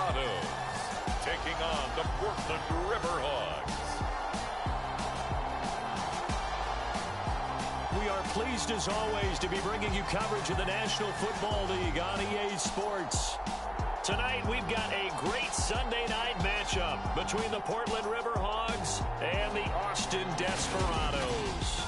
Desperados taking on the Portland Riverhogs. We are pleased, as always, to be bringing you coverage of the National Football League on EA Sports. Tonight, we've got a great Sunday night matchup between the Portland Riverhogs and the Austin Desperados.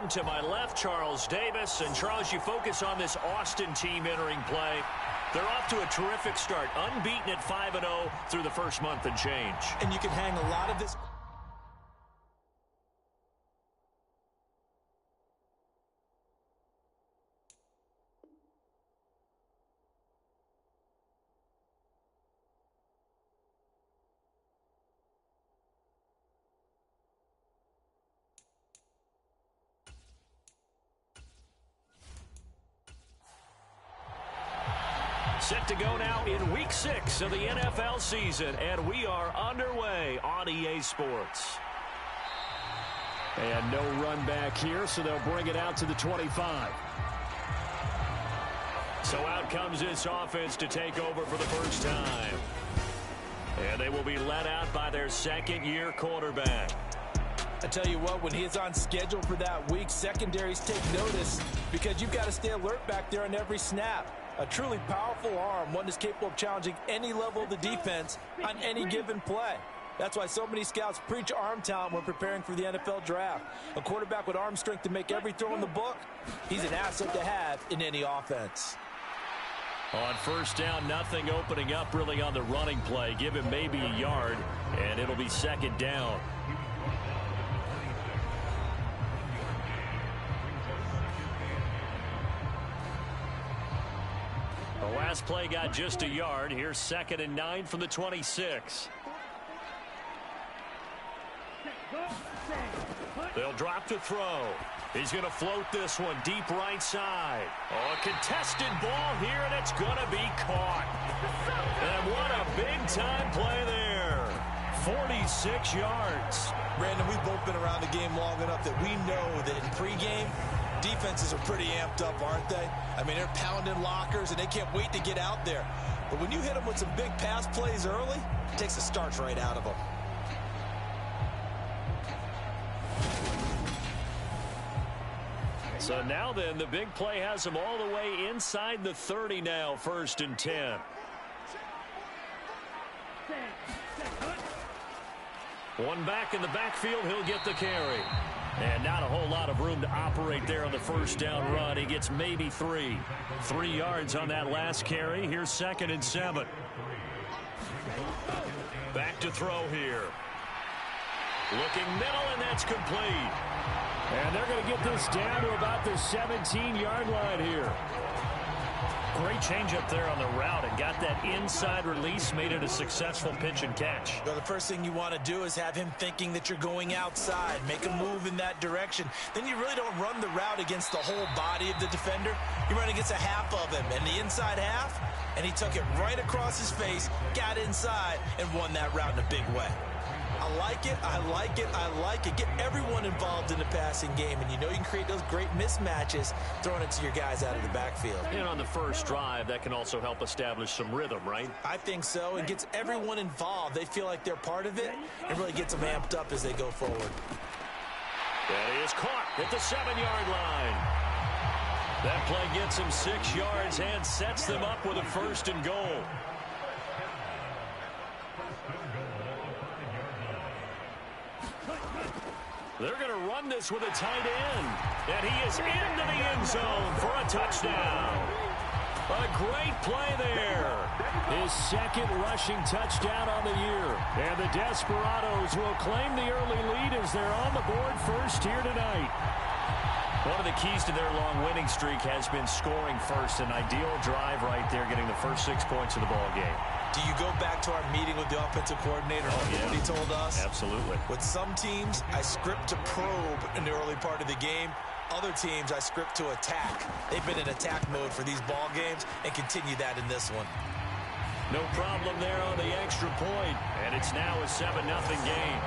To my left, Charles Davis. And Charles, you focus on this Austin team entering play. They're off to a terrific start, unbeaten at 5-0 through the first month and change. And you can hang a lot of this. Set to go now in Week 6 of the NFL season, and we are underway on EA Sports. And no run back here, so they'll bring it out to the 25. So out comes this offense to take over for the first time. And they will be led out by their second-year quarterback. I tell you what, when he's on schedule for that week, secondaries take notice because you've got to stay alert back there on every snap. A truly powerful arm, one that's capable of challenging any level of the defense on any given play. That's why so many scouts preach arm talent when preparing for the NFL draft. A quarterback with arm strength to make every throw in the book, he's an asset to have in any offense. On first down, nothing opening up really on the running play. Give him maybe a yard, and it'll be second down. The last play got just a yard. Here's 2nd and 9 from the 26. They'll drop to throw. He's going to float this one deep right side. Oh, a contested ball here, and it's going to be caught. And what a big-time play there. 46 yards. Brandon, we've both been around the game long enough that we know that in pregame, defenses are pretty amped up, aren't they? I mean, they're pounding lockers, and they can't wait to get out there. But when you hit them with some big pass plays early, it takes the starch right out of them. So now then, the big play has them all the way inside the 30 now, 1st and 10. One back in the backfield, he'll get the carry. And not a whole lot of room to operate there on the first down run. He gets maybe 3. 3 yards on that last carry. Here's 2nd and 7. Back to throw here. Looking middle, and that's complete. And they're going to get this down to about the 17-yard line here. Great change up there on the route and got that inside release, made it a successful pitch and catch. Well, the first thing you want to do is have him thinking that you're going outside, make a move in that direction. Then you really don't run the route against the whole body of the defender. You run against a half of him, and the inside half, and he took it right across his face, got inside, and won that route in a big way. I like it, I like it, I like it. Get everyone involved in the passing game, and you know you can create those great mismatches throwing it to your guys out of the backfield. And on the first drive, that can also help establish some rhythm, right? I think so. It gets everyone involved. They feel like they're part of it, and really gets them amped up as they go forward. That is caught at the 7-yard line. That play gets them 6 yards and sets them up with a 1st and goal. They're going to run this with a tight end. And he is into the end zone for a touchdown. A great play there. His 2nd rushing touchdown on the year. And the Desperados will claim the early lead as they're on the board first here tonight. One of the keys to their long winning streak has been scoring first. An ideal drive right there, getting the first 6 points of the ball game. Do you go back to our meeting with the offensive coordinator? Yeah. What he told us? Absolutely. With some teams, I script to probe in the early part of the game. Other teams I script to attack. They've been in attack mode for these ball games and continue that in this one. No problem there on the extra point, and it's now a 7-0 game.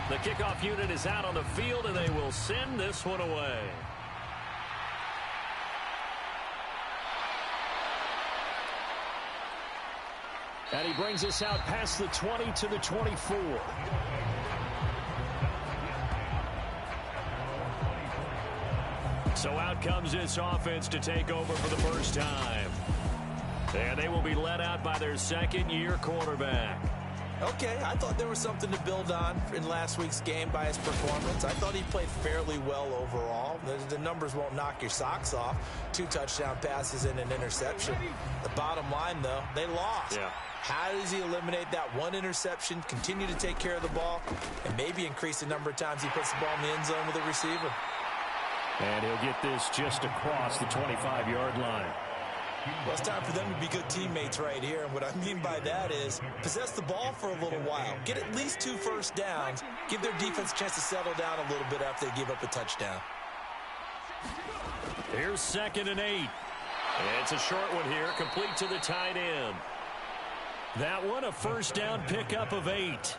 The kickoff unit is out on the field, and they will send this one away. And he brings us out past the 20 to the 24. So out comes this offense to take over for the first time. And they will be led out by their second-year quarterback. Okay, I thought there was something to build on in last week's game by his performance. I thought he played fairly well overall. The numbers won't knock your socks off. 2 touchdown passes and an interception. The bottom line, though, they lost. Yeah. How does he eliminate that one interception, continue to take care of the ball, and maybe increase the number of times he puts the ball in the end zone with a receiver? And he'll get this just across the 25-yard line. Well, it's time for them to be good teammates right here. And what I mean by that is possess the ball for a little while. Get at least 2 first downs. Give their defense a chance to settle down a little bit after they give up a touchdown. Here's 2nd and 8. It's a short one here, complete to the tight end. That one, a first down pickup of 8.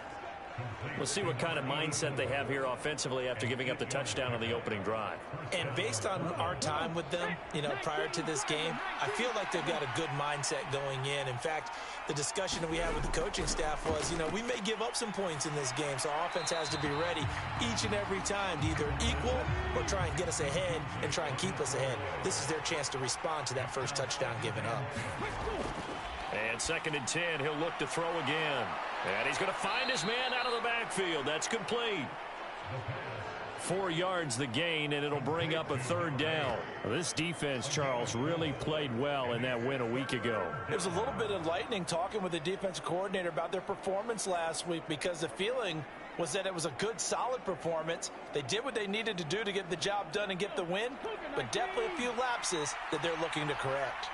We'll see what kind of mindset they have here offensively after giving up the touchdown on the opening drive. And based on our time with them, prior to this game, I feel like they've got a good mindset going in. In fact, the discussion that we had with the coaching staff was, we may give up some points in this game, so our offense has to be ready each and every time to either equal or try and get us ahead and try and keep us ahead. This is their chance to respond to that first touchdown given up. And 2nd and 10, he'll look to throw again. And he's going to find his man out of the backfield. That's complete. 4 yards the gain, and it'll bring up a 3rd down. This defense, Charles, really played well in that win a week ago. It was a little bit enlightening talking with the defensive coordinator about their performance last week, because the feeling was that it was a good, solid performance. They did what they needed to do to get the job done and get the win, but definitely a few lapses that they're looking to correct.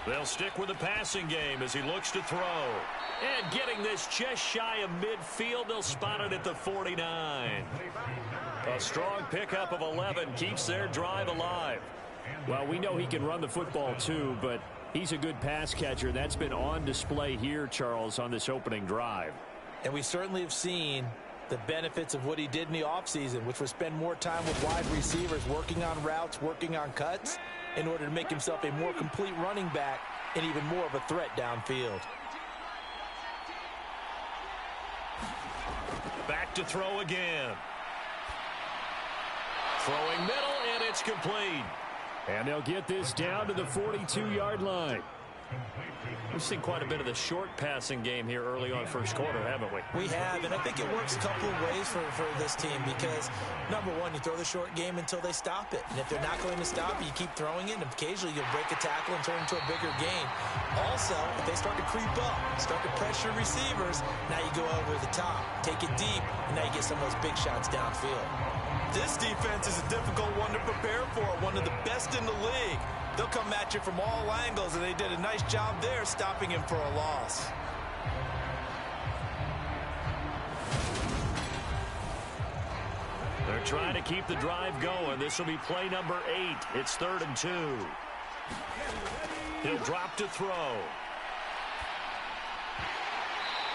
They'll stick with the passing game as he looks to throw. And getting this just shy of midfield, they'll spot it at the 49. A strong pickup of 11 keeps their drive alive. Well, we know he can run the football too, but he's a good pass catcher. That's been on display here, Charles, on this opening drive. And we certainly have seen the benefits of what he did in the offseason, which was spend more time with wide receivers, working on routes, working on cuts, in order to make himself a more complete running back and even more of a threat downfield. Back to throw again. Throwing middle, and it's complete. And they'll get this down to the 42-yard line. We've seen quite a bit of the short passing game here early on first quarter, haven't we? We have, and I think it works a couple of ways for this team because, number one, you throw the short game until they stop it. And if they're not going to stop it, you keep throwing it, and occasionally you'll break a tackle and turn into a bigger gain. Also, if they start to creep up, start to pressure receivers, now you go over the top, take it deep, and now you get some of those big shots downfield. This defense is a difficult one to prepare for, one of the best in the league. They'll come at you from all angles, and they did a nice job there stopping him for a loss. They're trying to keep the drive going. This will be play number 8. It's 3rd and 2. He'll drop to throw.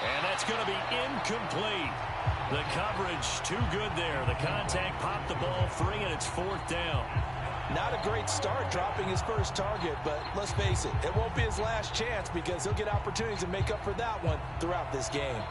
And that's going to be incomplete. The coverage too good there. The contact popped the ball free, and it's 4th down. Not a great start dropping his first target, but let's face it, it won't be his last chance because he'll get opportunities to make up for that one throughout this game.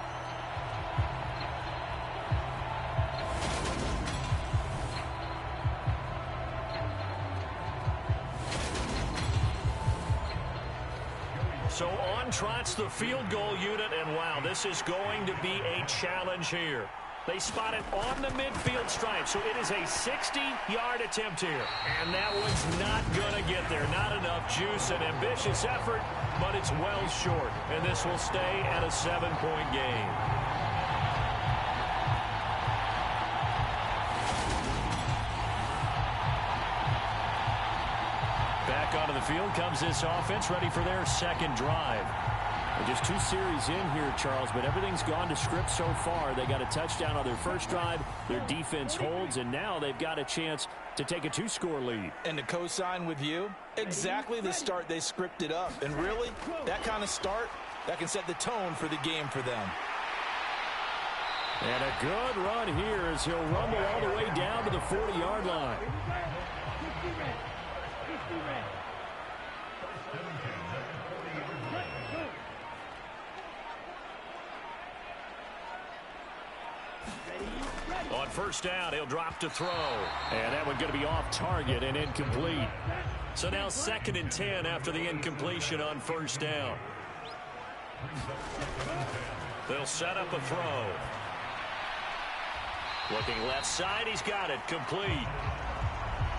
So on trots the field goal unit, and wow, this is going to be a challenge here. They spot it on the midfield stripe, so it is a 60-yard attempt here. And that one's not going to get there. Not enough juice, an ambitious effort, but it's well short. And this will stay at a 7-point game. Back onto the field comes this offense, ready for their second drive. Just 2 series in here, Charles, but everything's gone to script so far. They got a touchdown on their first drive. Their defense holds, and now they've got a chance to take a 2-score lead. And to co-sign with you, exactly the start they scripted up. And really, that kind of start, that can set the tone for the game for them. And a good run here as he'll rumble all the way down to the 40-yard line. On first down, he'll drop to throw. And that one going to be off target and incomplete. So now 2nd and 10 after the incompletion on first down. They'll set up a throw. Looking left side, he's got it, complete.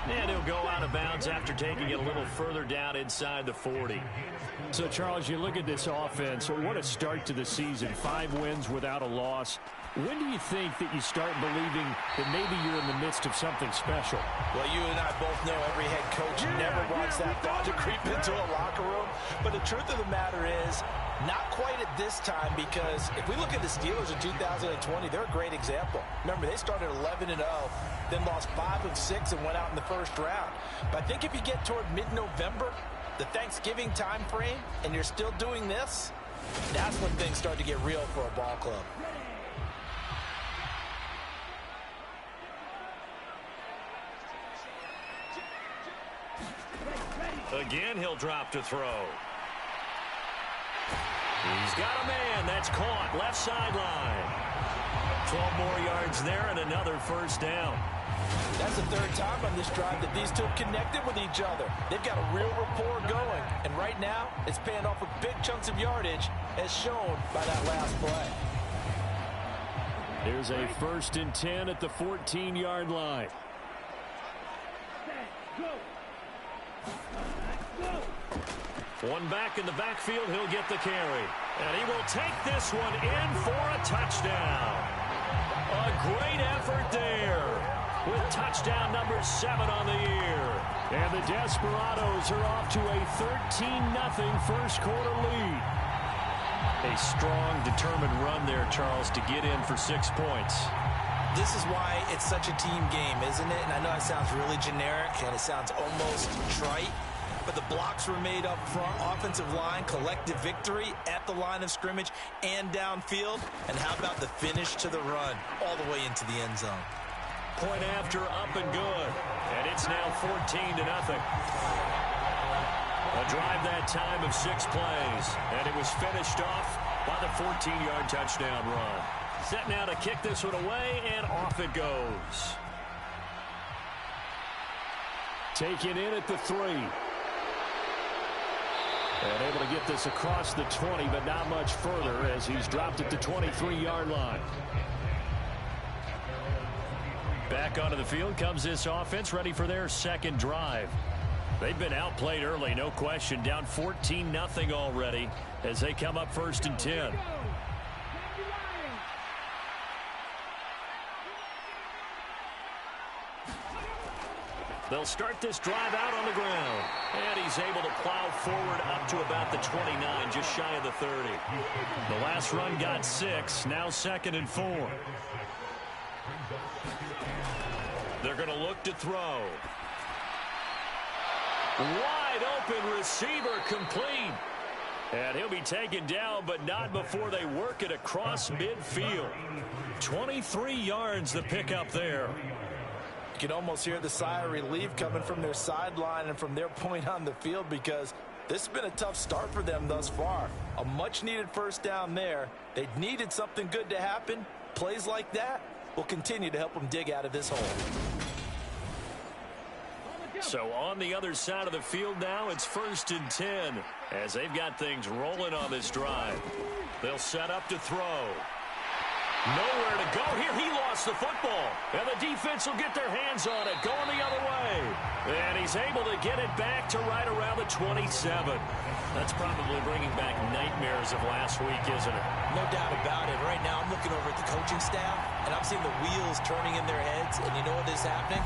And he'll go out of bounds after taking it a little further down inside the 40. So, Charles, you look at this offense, what a start to the season. 5 wins without a loss. When do you think that you start believing that maybe you're in the midst of something special? Well, you and I both know every head coach never wants that thought to creep into a locker room. But the truth of the matter is, not quite at this time, because if we look at the Steelers in 2020, they're a great example. Remember, they started 11-0, then lost 5 of 6 and went out in the first round. But I think if you get toward mid-November, the Thanksgiving time frame, and you're still doing this, that's when things start to get real for a ball club. Again, he'll drop to throw. He's got a man. That's caught. Left sideline. 12 more yards there and another first down. That's the 3rd time on this drive that these two have connected with each other. They've got a real rapport going. And right now, it's paying off with big chunks of yardage, as shown by that last play. There's a 1st and 10 at the 14-yard line. One back in the backfield, he'll get the carry. And he will take this one in for a touchdown. A great effort there with touchdown number 7 on the year. And the Desperados are off to a 13-0 first quarter lead. A strong, determined run there, Charles, to get in for 6 points. This is why it's such a team game, isn't it? And I know it sounds really generic and it sounds almost trite, but the blocks were made up front, offensive line, collective victory at the line of scrimmage and downfield. And how about the finish to the run all the way into the end zone? Point after, up and good. And it's now 14-0. A drive that time of 6 plays. And it was finished off by the 14-yard touchdown run. Set now to kick this one away, and off it goes. Taken in at the 3. And able to get this across the 20, but not much further as he's dropped at the 23-yard line. Back onto the field comes this offense, ready for their second drive. They've been outplayed early, no question. Down 14-0 already as they come up 1st and 10. They'll start this drive out on the ground. And he's able to plow forward up to about the 29, just shy of the 30. The last run got 6, now 2nd and 4. They're going to look to throw. Wide open receiver, complete. And he'll be taken down, but not before they work it across midfield. 23 yards the pickup there. You can almost hear the sigh of relief coming from their sideline and from their point on the field, because this has been a tough start for them thus far. A much-needed first down there. They needed something good to happen. Plays like that will continue to help them dig out of this hole. So on the other side of the field now, it's 1st and 10 as they've got things rolling on this drive. They'll set up to throw. Nowhere to go here. He lost the football. And the defense will get their hands on it. Going the other way. And he's able to get it back to right around the 27. That's probably bringing back nightmares of last week, isn't it? No doubt about it. Right now, I'm looking over at the coaching staff, and I'm seeing the wheels turning in their heads. And you know what is happening?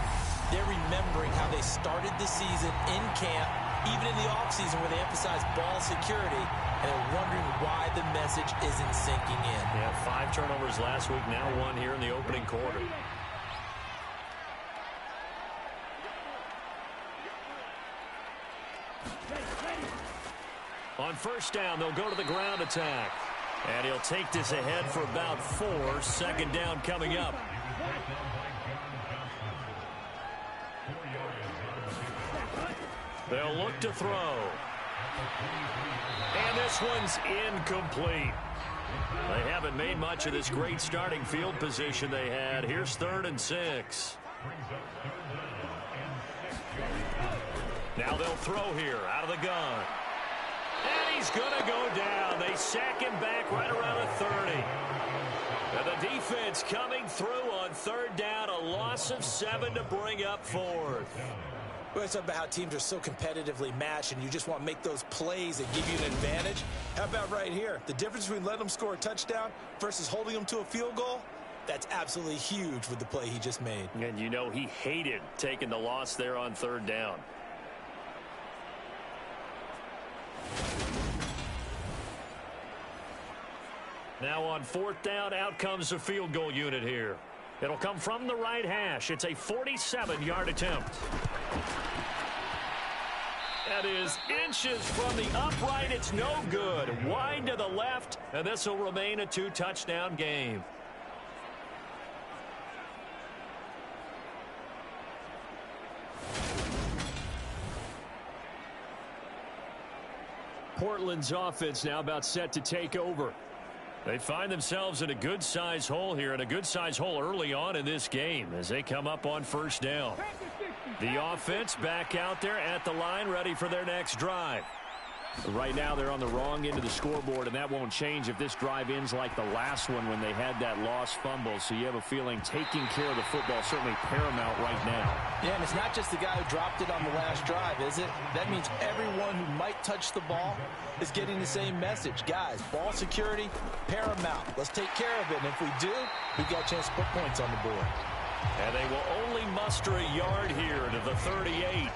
They're remembering how they started the season in camp, even in the offseason where they emphasize ball security, and they're wondering why the message isn't sinking in. Yeah, 5 turnovers last week, now 1 here in the opening quarter. On first down, they'll go to the ground attack. And he'll take this ahead for about 4. Second down coming up. They'll look to throw. And this one's incomplete. They haven't made much of this great starting field position they had. Here's 3rd and 6. Now they'll throw here out of the gun. And he's going to go down. They sack him back right around the 30. And the defense coming through on 3rd down. A loss of 7 to bring up 4th. We're talking about how teams are so competitively matched and you just want to make those plays that give you an advantage. How about right here? The difference between letting them score a touchdown versus holding them to a field goal, that's absolutely huge with the play he just made. And you know he hated taking the loss there on 3rd down. Now on 4th down, out comes the field goal unit here. It'll come from the right hash. It's a 47-yard attempt. That is inches from the upright. It's no good. Wide to the left, and this will remain a 2-touchdown game. Portland's offense now about set to take over. They find themselves in a good-sized hole here, and a good-sized hole early on in this game as they come up on 1st down. The offense back out there at the line, ready for their next drive. Right now they're on the wrong end of the scoreboard, and that won't change if this drive ends like the last one when they had that lost fumble. So you have a feeling taking care of the football is certainly paramount right now. Yeah, and it's not just the guy who dropped it on the last drive, is it? That means everyone who might touch the ball is getting the same message. Guys, ball security, paramount. Let's take care of it, and if we do, we've got a chance to put points on the board. And they will only muster a yard here to the 38.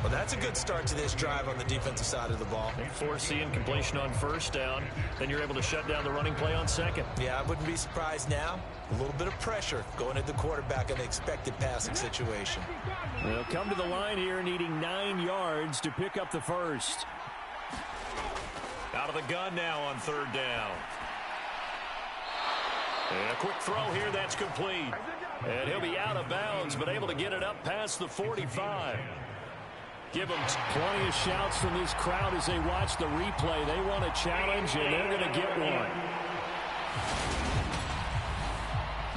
Well, that's a good start to this drive on the defensive side of the ball. They force the incompletion on 1st down. Then you're able to shut down the running play on 2nd. Yeah, I wouldn't be surprised now. A little bit of pressure going at the quarterback in the expected passing situation. They'll come to the line here needing 9 yards to pick up the 1st. Out of the gun now on 3rd down. And a quick throw here, that's complete. And he'll be out of bounds, but able to get it up past the 45. Give them plenty of shouts from this crowd as they watch the replay. They want a challenge, and they're going to get one.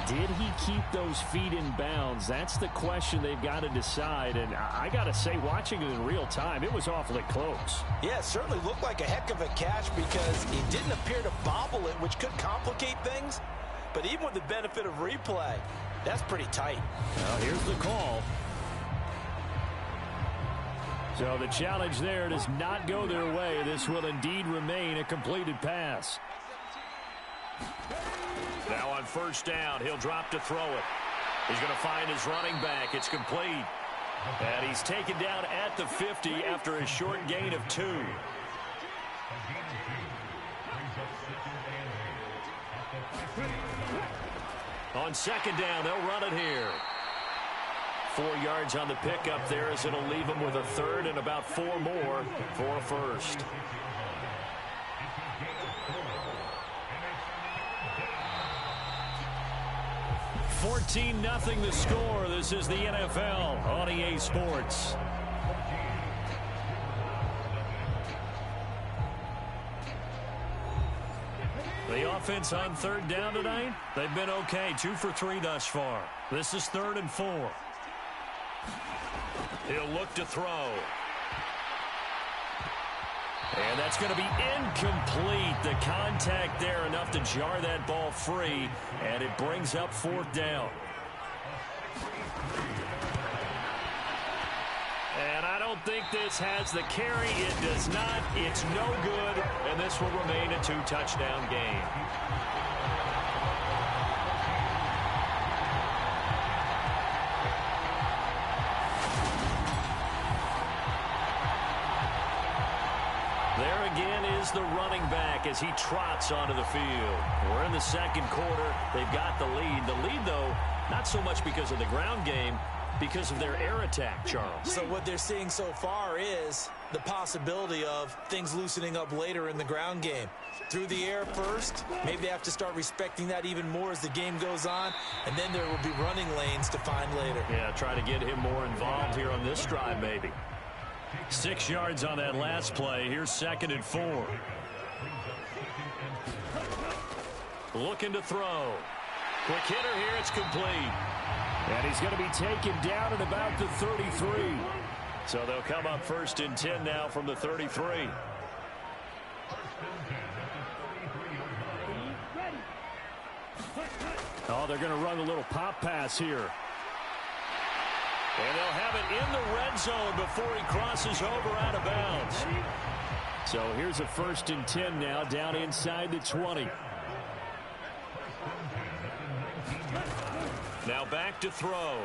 Did he keep those feet in bounds? That's the question they've got to decide. And I got to say, watching it in real time, it was awfully close. Yeah, it certainly looked like a heck of a catch because he didn't appear to bobble it, which could complicate things. But even with the benefit of replay, that's pretty tight. Well, here's the call. So the challenge there does not go their way. This will indeed remain a completed pass. Now on 1st down, he'll drop to throw it. He's going to find his running back. It's complete. And he's taken down at the 50 after a short gain of 2. On 2nd down, they'll run it here. 4 yards on the pickup there as it'll leave them with a 3rd and about 4 more for a 1st. $14-0 the score. This is the NFL on EA Sports. The offense on 3rd down tonight, they've been okay. 2 for 3 thus far. This is 3rd and 4. He'll look to throw. And that's going to be incomplete. The contact there enough to jar that ball free, and it brings up 4th down. And I don't think this has the carry. It does not. It's no good, and this will remain a 2-touchdown game. There again is the running back as he trots onto the field. We're in the second quarter. They've got the lead. The lead, though, not so much because of the ground game, because of their air attack, Charles. So what they're seeing so far is the possibility of things loosening up later in the ground game. Through the air first, maybe they have to start respecting that even more as the game goes on, and then there will be running lanes to find later. Yeah, try to get him more involved here on this drive maybe. 6 yards on that last play. Here's 2nd and 4. Looking to throw. Quick hitter here. It's complete. And he's going to be taken down at about the 33. So they'll come up 1st and 10 now from the 33. Oh, they're going to run a little pop pass here. And they'll have it in the red zone before he crosses over out of bounds. So here's a 1st and 10 now down inside the 20. Now back to throw.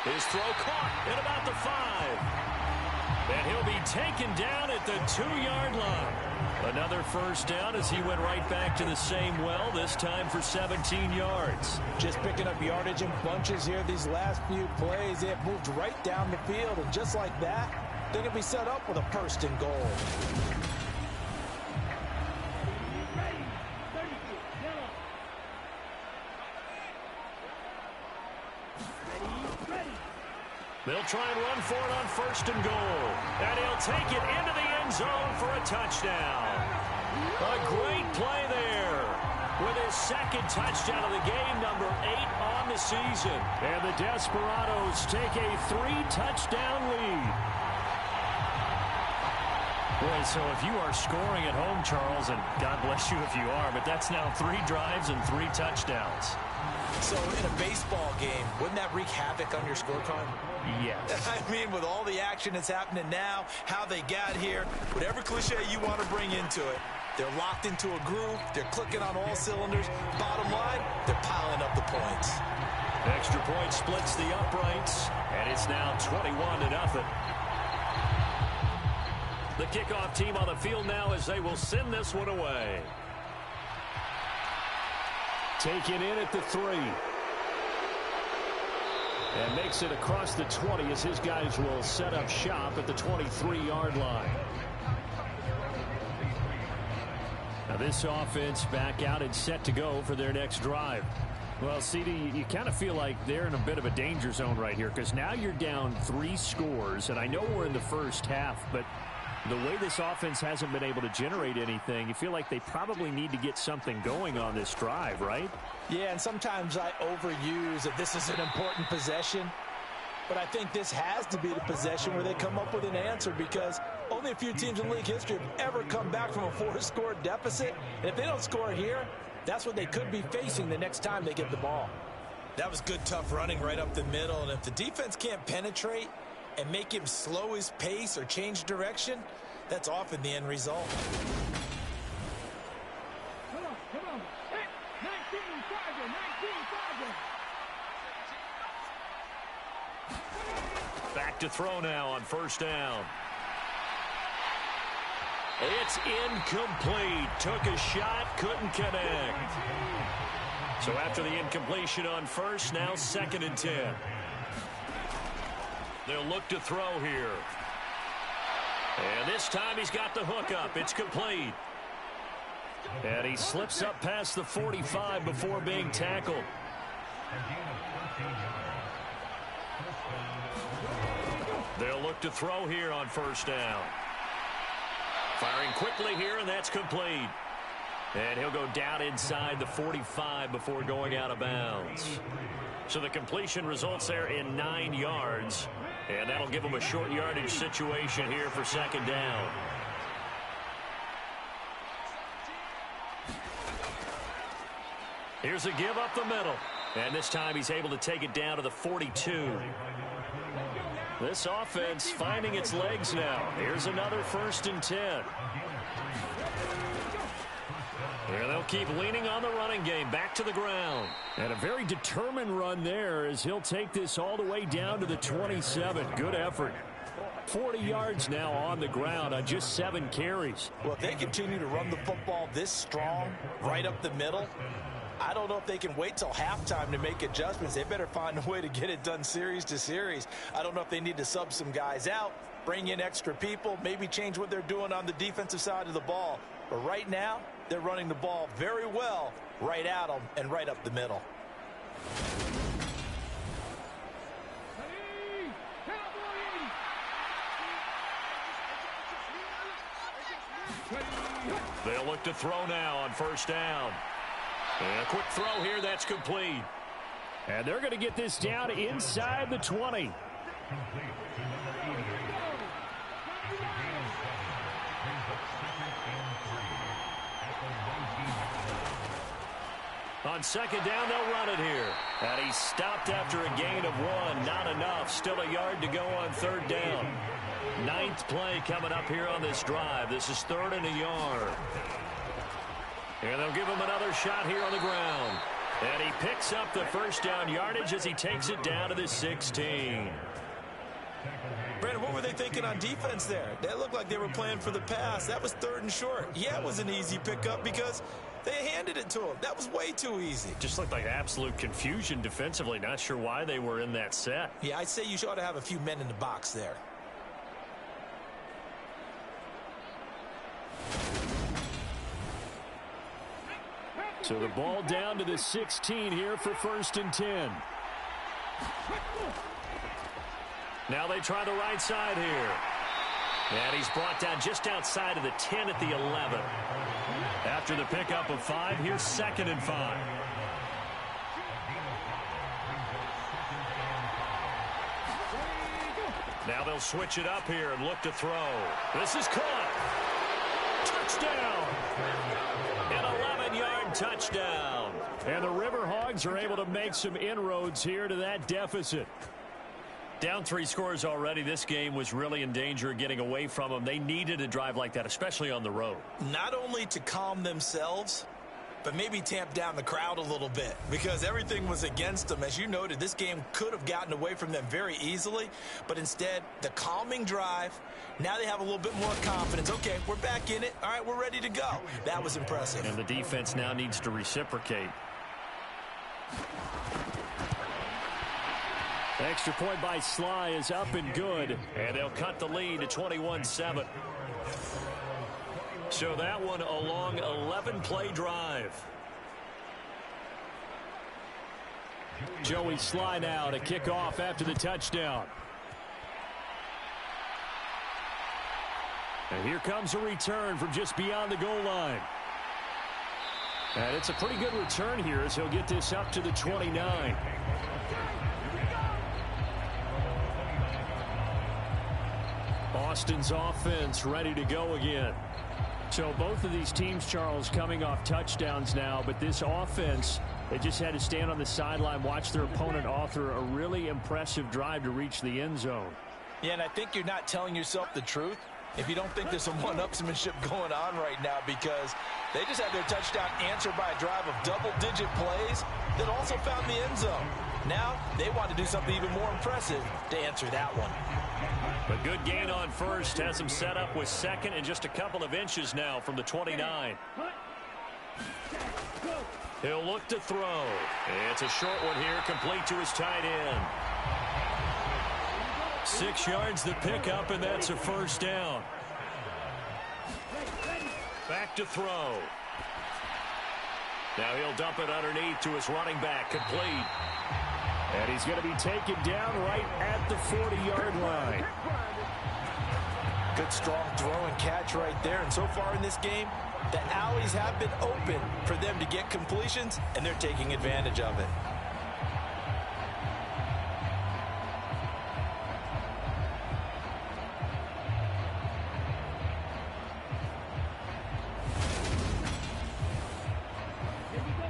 His throw caught at about the 5. And he'll be taken down at the 2-yard line. Another 1st down as he went right back to the same well, this time for 17 yards. Just picking up yardage in bunches here these last few plays. They have moved right down the field, and just like that, they're going to be set up with a 1st and goal. They'll try and run for it on 1st and goal. And he'll take it into the end zone for a touchdown. A great play there with his 2nd touchdown of the game, number 8 on the season. And the Desperados take a 3-touchdown lead. Boy, so if you are scoring at home, Charles, and God bless you if you are, but that's now 3 drives and 3 touchdowns. So in a baseball game, wouldn't that wreak havoc on your scorecard? Yes. I mean, with all the action that's happening now, how they got here, whatever cliche you want to bring into it, they're locked into a groove, they're clicking on all cylinders. Bottom line, they're piling up the points. Extra point splits the uprights, and it's now 21-0. The kickoff team on the field now as they will send this one away. Taken in at the 3. And makes it across the 20 as his guys will set up shop at the 23-yard line. Now this offense back out and set to go for their next drive. Well, CD, you kind of feel like they're in a bit of a danger zone right here because now you're down 3 scores. And I know we're in the first half, but the way this offense hasn't been able to generate anything, you feel like they probably need to get something going on this drive, right? Yeah, and sometimes I overuse that this is an important possession. But I think this has to be the possession where they come up with an answer because only a few teams in league history have ever come back from a 4-score deficit. And if they don't score here, that's what they could be facing the next time they get the ball. That was good, tough running right up the middle. And if the defense can't penetrate and make him slow his pace or change direction, that's often the end result. Come on. Hey, 19, Sergeant, 19, Sergeant. Back to throw now on 1st down. It's incomplete. Took a shot, couldn't connect. So after the incompletion on 1st, now 2nd and 10. They'll look to throw here. And this time he's got the hook up. It's complete. And he slips up past the 45 before being tackled. They'll look to throw here on 1st down. Firing quickly here, and that's complete. And he'll go down inside the 45 before going out of bounds. So the completion results there in 9 yards. And that'll give them a short yardage situation here for 2nd down. Here's a give up the middle. And this time he's able to take it down to the 42. This offense finding its legs now. Here's another 1st and 10. Here they'll keep leaning on the running game. Back to the ground. And a very determined run there as he'll take this all the way down to the 27. Good effort. 40 yards now on the ground on just 7 carries. Well, if they continue to run the football this strong, right up the middle, I don't know if they can wait till halftime to make adjustments. They better find a way to get it done series to series. I don't know if they need to sub some guys out, bring in extra people, maybe change what they're doing on the defensive side of the ball. But right now, they're running the ball very well right at them and right up the middle. They'll look to throw now on first down. And a quick throw here, that's complete. And they're going to get this down inside the 20. On second down, they'll run it here. And he's stopped after a gain of 1. Not enough. Still a yard to go on third down. 9th play coming up here on this drive. This is 3rd and a yard. And they'll give him another shot here on the ground. And he picks up the first down yardage as he takes it down to the 16. Brandon, what were they thinking on defense there? They looked like they were playing for the pass. That was 3rd and short. Yeah, it was an easy pickup because they handed it to him. That was way too easy. Just looked like absolute confusion defensively. Not sure why they were in that set. Yeah, I'd say you ought to have a few men in the box there. So the ball down to the 16 here for 1st and 10. Now they try the right side here. And he's brought down just outside of the 10 at the 11. After the pickup of 5, here's 2nd and 5. Now they'll switch it up here and look to throw. This is caught. Touchdown. An 11-yard touchdown. And the Riverhogs are able to make some inroads here to that deficit. Down 3 scores already. This game was really in danger of getting away from them. They needed a drive like that, especially on the road. Not only to calm themselves, but maybe tamp down the crowd a little bit because everything was against them. As you noted, this game could have gotten away from them very easily, but instead, the calming drive, now they have a little bit more confidence. Okay, we're back in it. All right, we're ready to go. That was impressive. And the defense now needs to reciprocate. Extra point by Sly is up and good, and they'll cut the lead to 21-7. So that one a long 11-play drive. Joey Sly now to kick off after the touchdown. And here comes a return from just beyond the goal line. And it's a pretty good return here as he'll get this up to the 29. Austin's offense ready to go again. So both of these teams, Charles, coming off touchdowns now, but this offense, they just had to stand on the sideline, watch their opponent author a really impressive drive to reach the end zone. Yeah, and I think you're not telling yourself the truth if you don't think there's some one-upsmanship going on right now, because they just had their touchdown answered by a drive of double-digit plays that also found the end zone. Now they want to do something even more impressive to answer that one. A good gain on first has him set up with 2nd and just a couple of inches now from the 29. He'll look to throw. It's a short one here, complete to his tight end. 6 yards the pickup, and that's a first down. Back to throw. Now he'll dump it underneath to his running back, complete. And he's going to be taken down right at the 40-yard line. Good, strong throw and catch right there. And so far in this game, the alleys have been open for them to get completions, and they're taking advantage of it.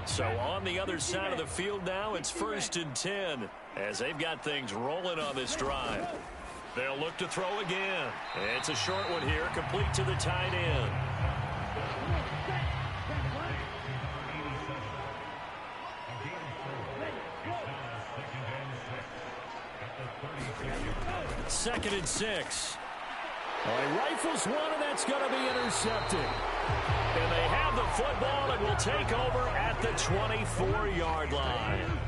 So on the other side of the field now, it's 1st and 10 as they've got things rolling on this drive. They'll look to throw again. It's a short one here, complete to the tight end. Second and 6. He rifles one, and that's going to be intercepted. And they have the football and will take over at the 24-yard line.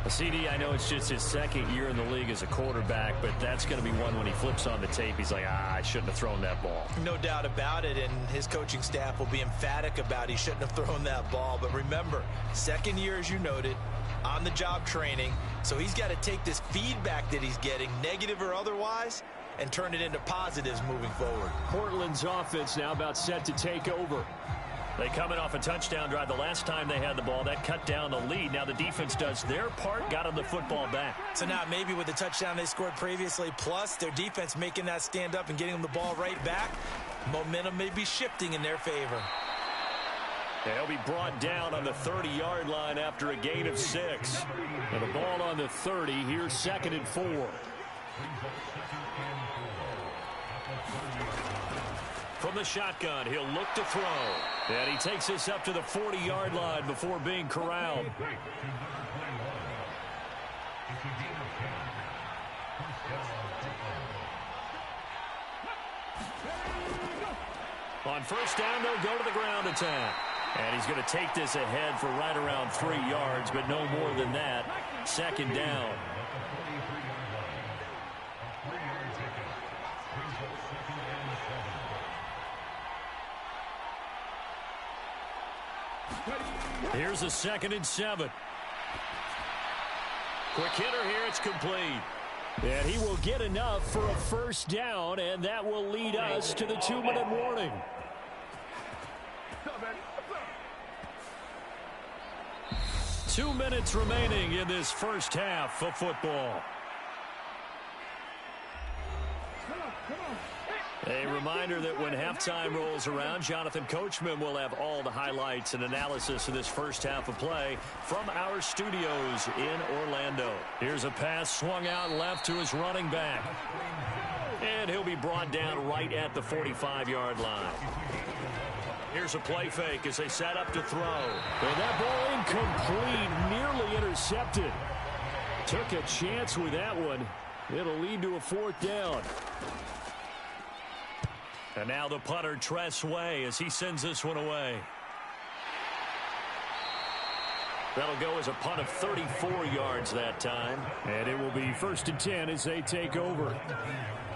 CD, I know it's just his second year in the league as a quarterback, but that's going to be one when he flips on the tape. He's like, I shouldn't have thrown that ball. No doubt about it, and his coaching staff will be emphatic about he shouldn't have thrown that ball. But remember, second year, as you noted, on-the-job training, so he's got to take this feedback that he's getting, negative or otherwise, and turn it into positives moving forward. Portland's offense now about set to take over. They come in off a touchdown drive. The last time they had the ball, that cut down the lead. Now the defense does their part, got them the football back. So now maybe with the touchdown they scored previously, plus their defense making that stand up and getting them the ball right back, momentum may be shifting in their favor. They'll be brought down on the 30-yard line after a gain of 6. And the ball on the 30. Here's 2nd and 4. From the shotgun, he'll look to throw. And he takes this up to the 40-yard line before being corralled. On first down, they'll go to the ground attack. And he's going to take this ahead for right around 3 yards, but no more than that. 2nd down. Here's a 2nd and 7. Quick hitter here, it's complete. And he will get enough for a first down, and that will lead us to the 2-minute warning. Two minutes remaining in this first half of football. A reminder that when halftime rolls around, Jonathan Coachman will have all the highlights and analysis of this first half of play from our studios in Orlando. Here's a pass swung out left to his running back. And he'll be brought down right at the 45-yard line. Here's a play fake as they set up to throw. And that ball incomplete, nearly intercepted. Took a chance with that one. It'll lead to a 4th down. And now the punter, Tress Way, as he sends this one away. That'll go as a punt of 34 yards that time. And it will be 1st and 10 as they take over.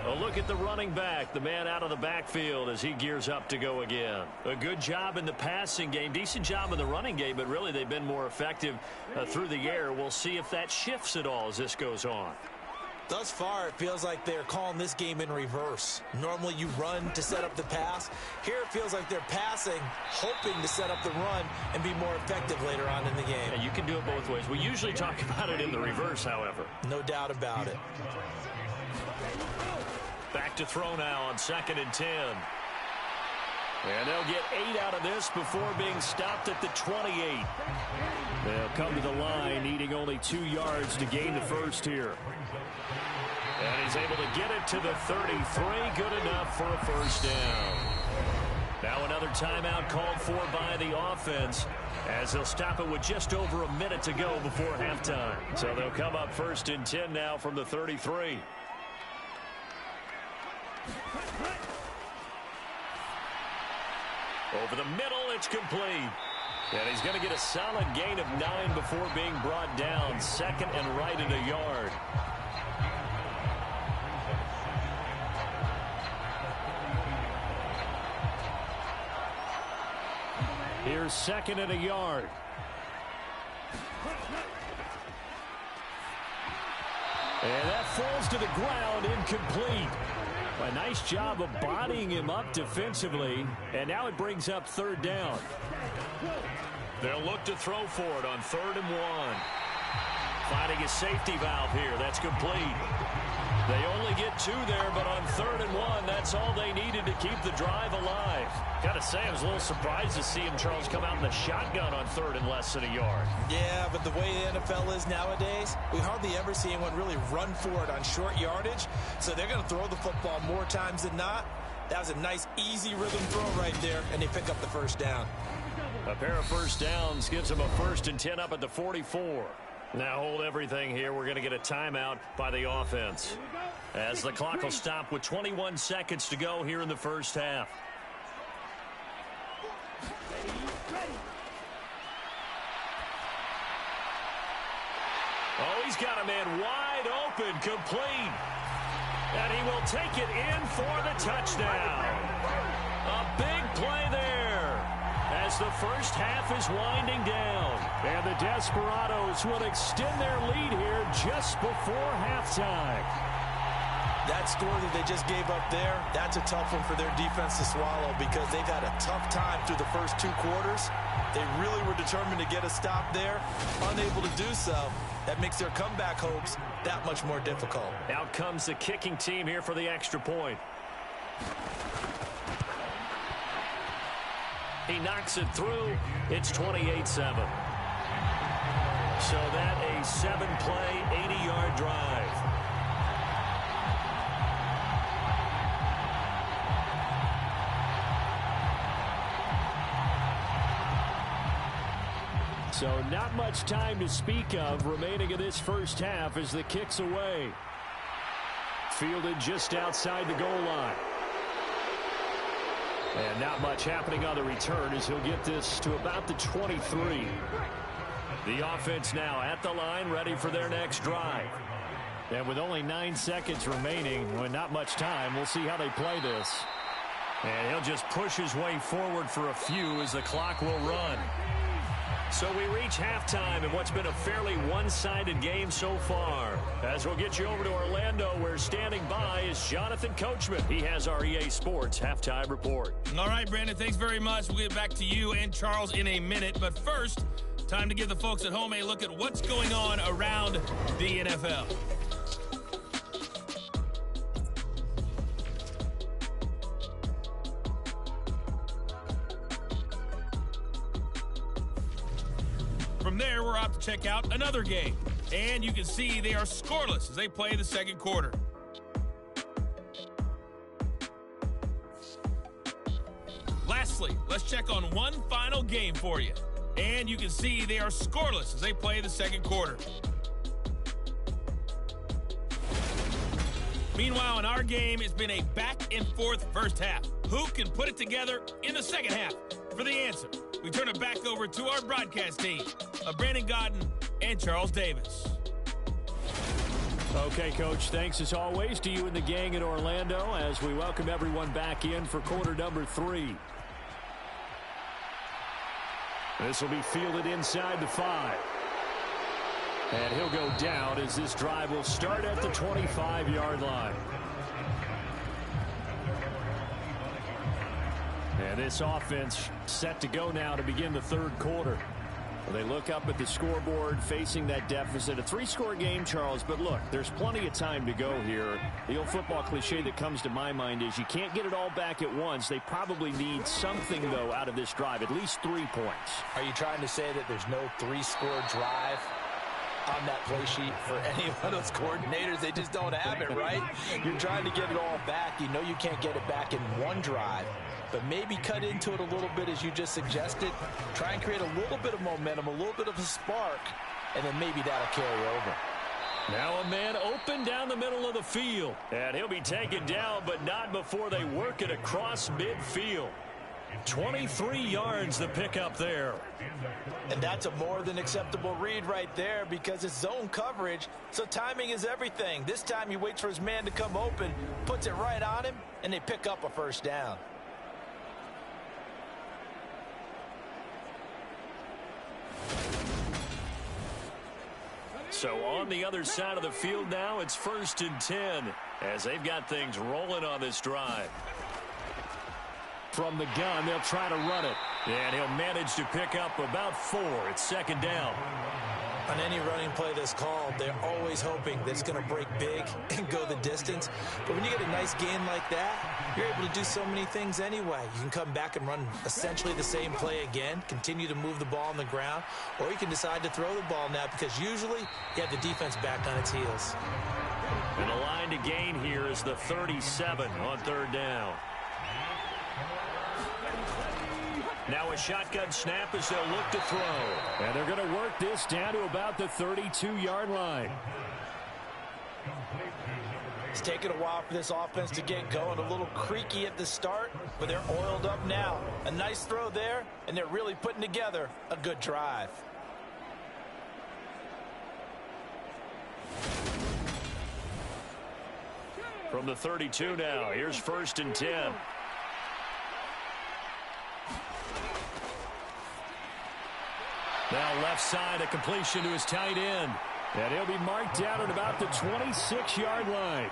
A look at the running back, the man out of the backfield as he gears up to go again. A good job in the passing game, decent job in the running game, but really they've been more effective through the air. We'll see if that shifts at all as this goes on. Thus far, it feels like they're calling this game in reverse. Normally you run to set up the pass. Here it feels like they're passing, hoping to set up the run and be more effective later on in the game. And you can do it both ways. We usually talk about it in the reverse, however. No doubt about it. Back to throw now on 2nd and 10. And they'll get 8 out of this before being stopped at the 28. They'll come to the line, needing only 2 yards to gain the first here. And he's able to get it to the 33. Good enough for a first down. Now another timeout called for by the offense, as they'll stop it with just over a minute to go before halftime. So they'll come up 1st and 10 now from the 33. Over the middle, it's complete. And he's going to get a solid gain of 9 before being brought down. 2nd and right at a yard. Here's 2nd and a yard. And that falls to the ground, incomplete. A nice job of bodying him up defensively, and now it brings up 3rd down. They'll look to throw for it on 3rd and 1. Finding a safety valve here. That's complete. They only get 2 there, but on 3rd and 1, that's all they needed to keep the drive alive. Gotta say, I was a little surprised to see him, Charles, come out in the shotgun on 3rd and less than a yard. Yeah, but the way the NFL is nowadays, we hardly ever see anyone really run for it on short yardage. So they're going to throw the football more times than not. That was a nice, easy rhythm throw right there, and they pick up the first down. A pair of first downs gives them a 1st and 10 up at the 44. Now hold everything here. We're going to get a timeout by the offense. as the clock will stop with 21 seconds to go here in the first half. Oh, he's got a man wide open, complete. And he will take it in for the touchdown. A big play there as the first half is winding down. And the Desperados will extend their lead here just before halftime. That score that they just gave up there, that's a tough one for their defense to swallow because they've had a tough time through the first two quarters. They really were determined to get a stop there, unable to do so. That makes their comeback hopes that much more difficult. Out comes the kicking team here for the extra point. He knocks it through. It's 28-7. So that a 7-play, 80-yard drive. So not much time to speak of remaining in this first half as the kick's away. Fielded just outside the goal line. And not much happening on the return as he'll get this to about the 23. The offense now at the line, ready for their next drive. And with only 9 seconds remaining, with not much time, we'll see how they play this. And he'll just push his way forward for a few as the clock will run. So we reach halftime in what's been a fairly one-sided game so far. As we'll get you over to Orlando, where standing by is Jonathan Coachman. He has our EA Sports halftime report. All right, Brandon, thanks very much. We'll get back to you and Charles in a minute. But first, time to give the folks at home a look at what's going on around the NFL. From there, we're off to check out another game. And you can see they are scoreless as they play the second quarter. Lastly, let's check on one final game for you. And you can see they are scoreless as they play the second quarter. Meanwhile, in our game, it's been a back-and-forth first half. Who can put it together in the second half? For the answer, we turn it back over to our broadcast team of Brandon Godden and Charles Davis. Okay, Coach, thanks as always to you and the gang in Orlando as we welcome everyone back in for quarter number 3. This will be fielded inside the 5. And he'll go down as this drive will start at the 25-yard line. And this offense set to go now to begin the third quarter. They look up at the scoreboard facing that deficit. A 3-score game, Charles, but look, there's plenty of time to go here. The old football cliche that comes to my mind is you can't get it all back at once. They probably need something, though, out of this drive, at least 3 points. Are you trying to say that there's no 3-score drive on that play sheet for any of those coordinators? They just don't have it, right? You're trying to get it all back. You know you can't get it back in one drive. But maybe cut into it a little bit as you just suggested. Try and create a little bit of momentum, a little bit of a spark, and then maybe that'll carry over. Now a man open down the middle of the field. And he'll be taken down, but not before they work it across midfield. 23 yards the pickup there. And that's a more than acceptable read right there because it's zone coverage, so timing is everything. This time he waits for his man to come open, puts it right on him, and they pick up a first down. So on the other side of the field now, it's 1st and 10 as they've got things rolling on this drive. From the gun, they'll try to run it. And he'll manage to pick up about 4. It's 2nd down. On any running play that's called, they're always hoping that it's going to break big and go the distance. But when you get a nice gain like that, you're able to do so many things anyway. You can come back and run essentially the same play again, continue to move the ball on the ground, or you can decide to throw the ball now because usually you have the defense back on its heels. And the line to gain here is the 37 on 3rd down. Now a shotgun snap as they'll look to throw. And they're going to work this down to about the 32-yard line. It's taken a while for this offense to get going. A little creaky at the start, but they're oiled up now. A nice throw there, and they're really putting together a good drive. From the 32 now, here's 1st and 10. Now left side, a completion to his tight end. And he'll be marked out at about the 26-yard line.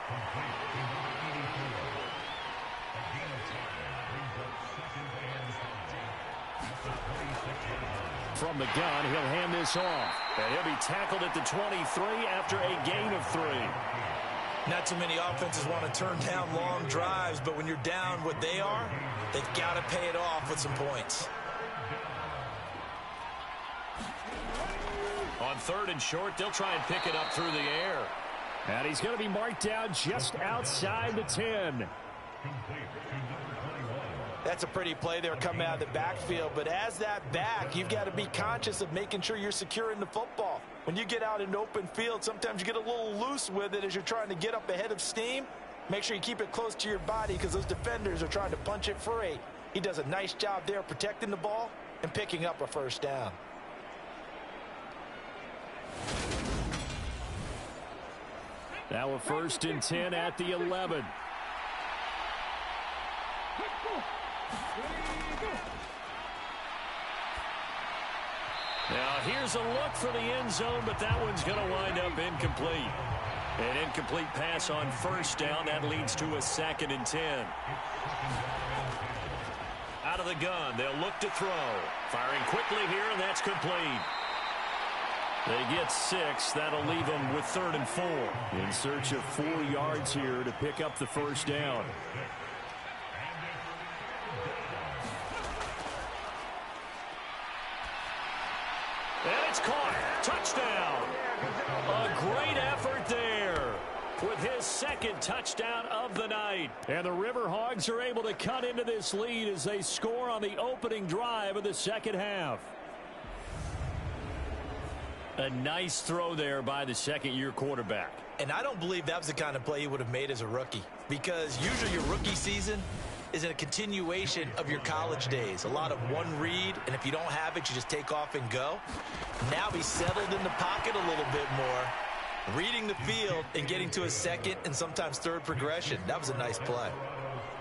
From the gun, he'll hand this off. And he'll be tackled at the 23 after a gain of 3. Not too many offenses want to turn down long drives, but when you're down what they are, they've got to pay it off with some points. On 3rd and short, they'll try and pick it up through the air. And he's going to be marked down just outside the 10. That's a pretty play there coming out of the backfield, but as that back, you've got to be conscious of making sure you're securing the football. When you get out in open field, sometimes you get a little loose with it as you're trying to get up ahead of steam. Make sure you keep it close to your body because those defenders are trying to punch it free. He does a nice job there protecting the ball and picking up a 1st down. Now a 1st and 10 at the 11. Now here's a look for the end zone, but that one's going to wind up incomplete. An incomplete pass on 1st down. That leads to a 2nd and 10. Out of the gun, they'll look to throw. Firing quickly here, and that's complete. They get 6. That'll leave them with 3rd and 4. In search of 4 yards here to pick up the 1st down. And it's caught. Touchdown. A great effort there with his 2nd touchdown of the night. And the Riverhogs are able to cut into this lead as they score on the opening drive of the 2nd half. A nice throw there by the 2nd-year quarterback. And I don't believe that was the kind of play he would have made as a rookie, because usually your rookie season is a continuation of your college days. A lot of one read, and if you don't have it, you just take off and go. Now he's settled in the pocket a little bit more, reading the field and getting to his 2nd and sometimes 3rd progression. That was a nice play.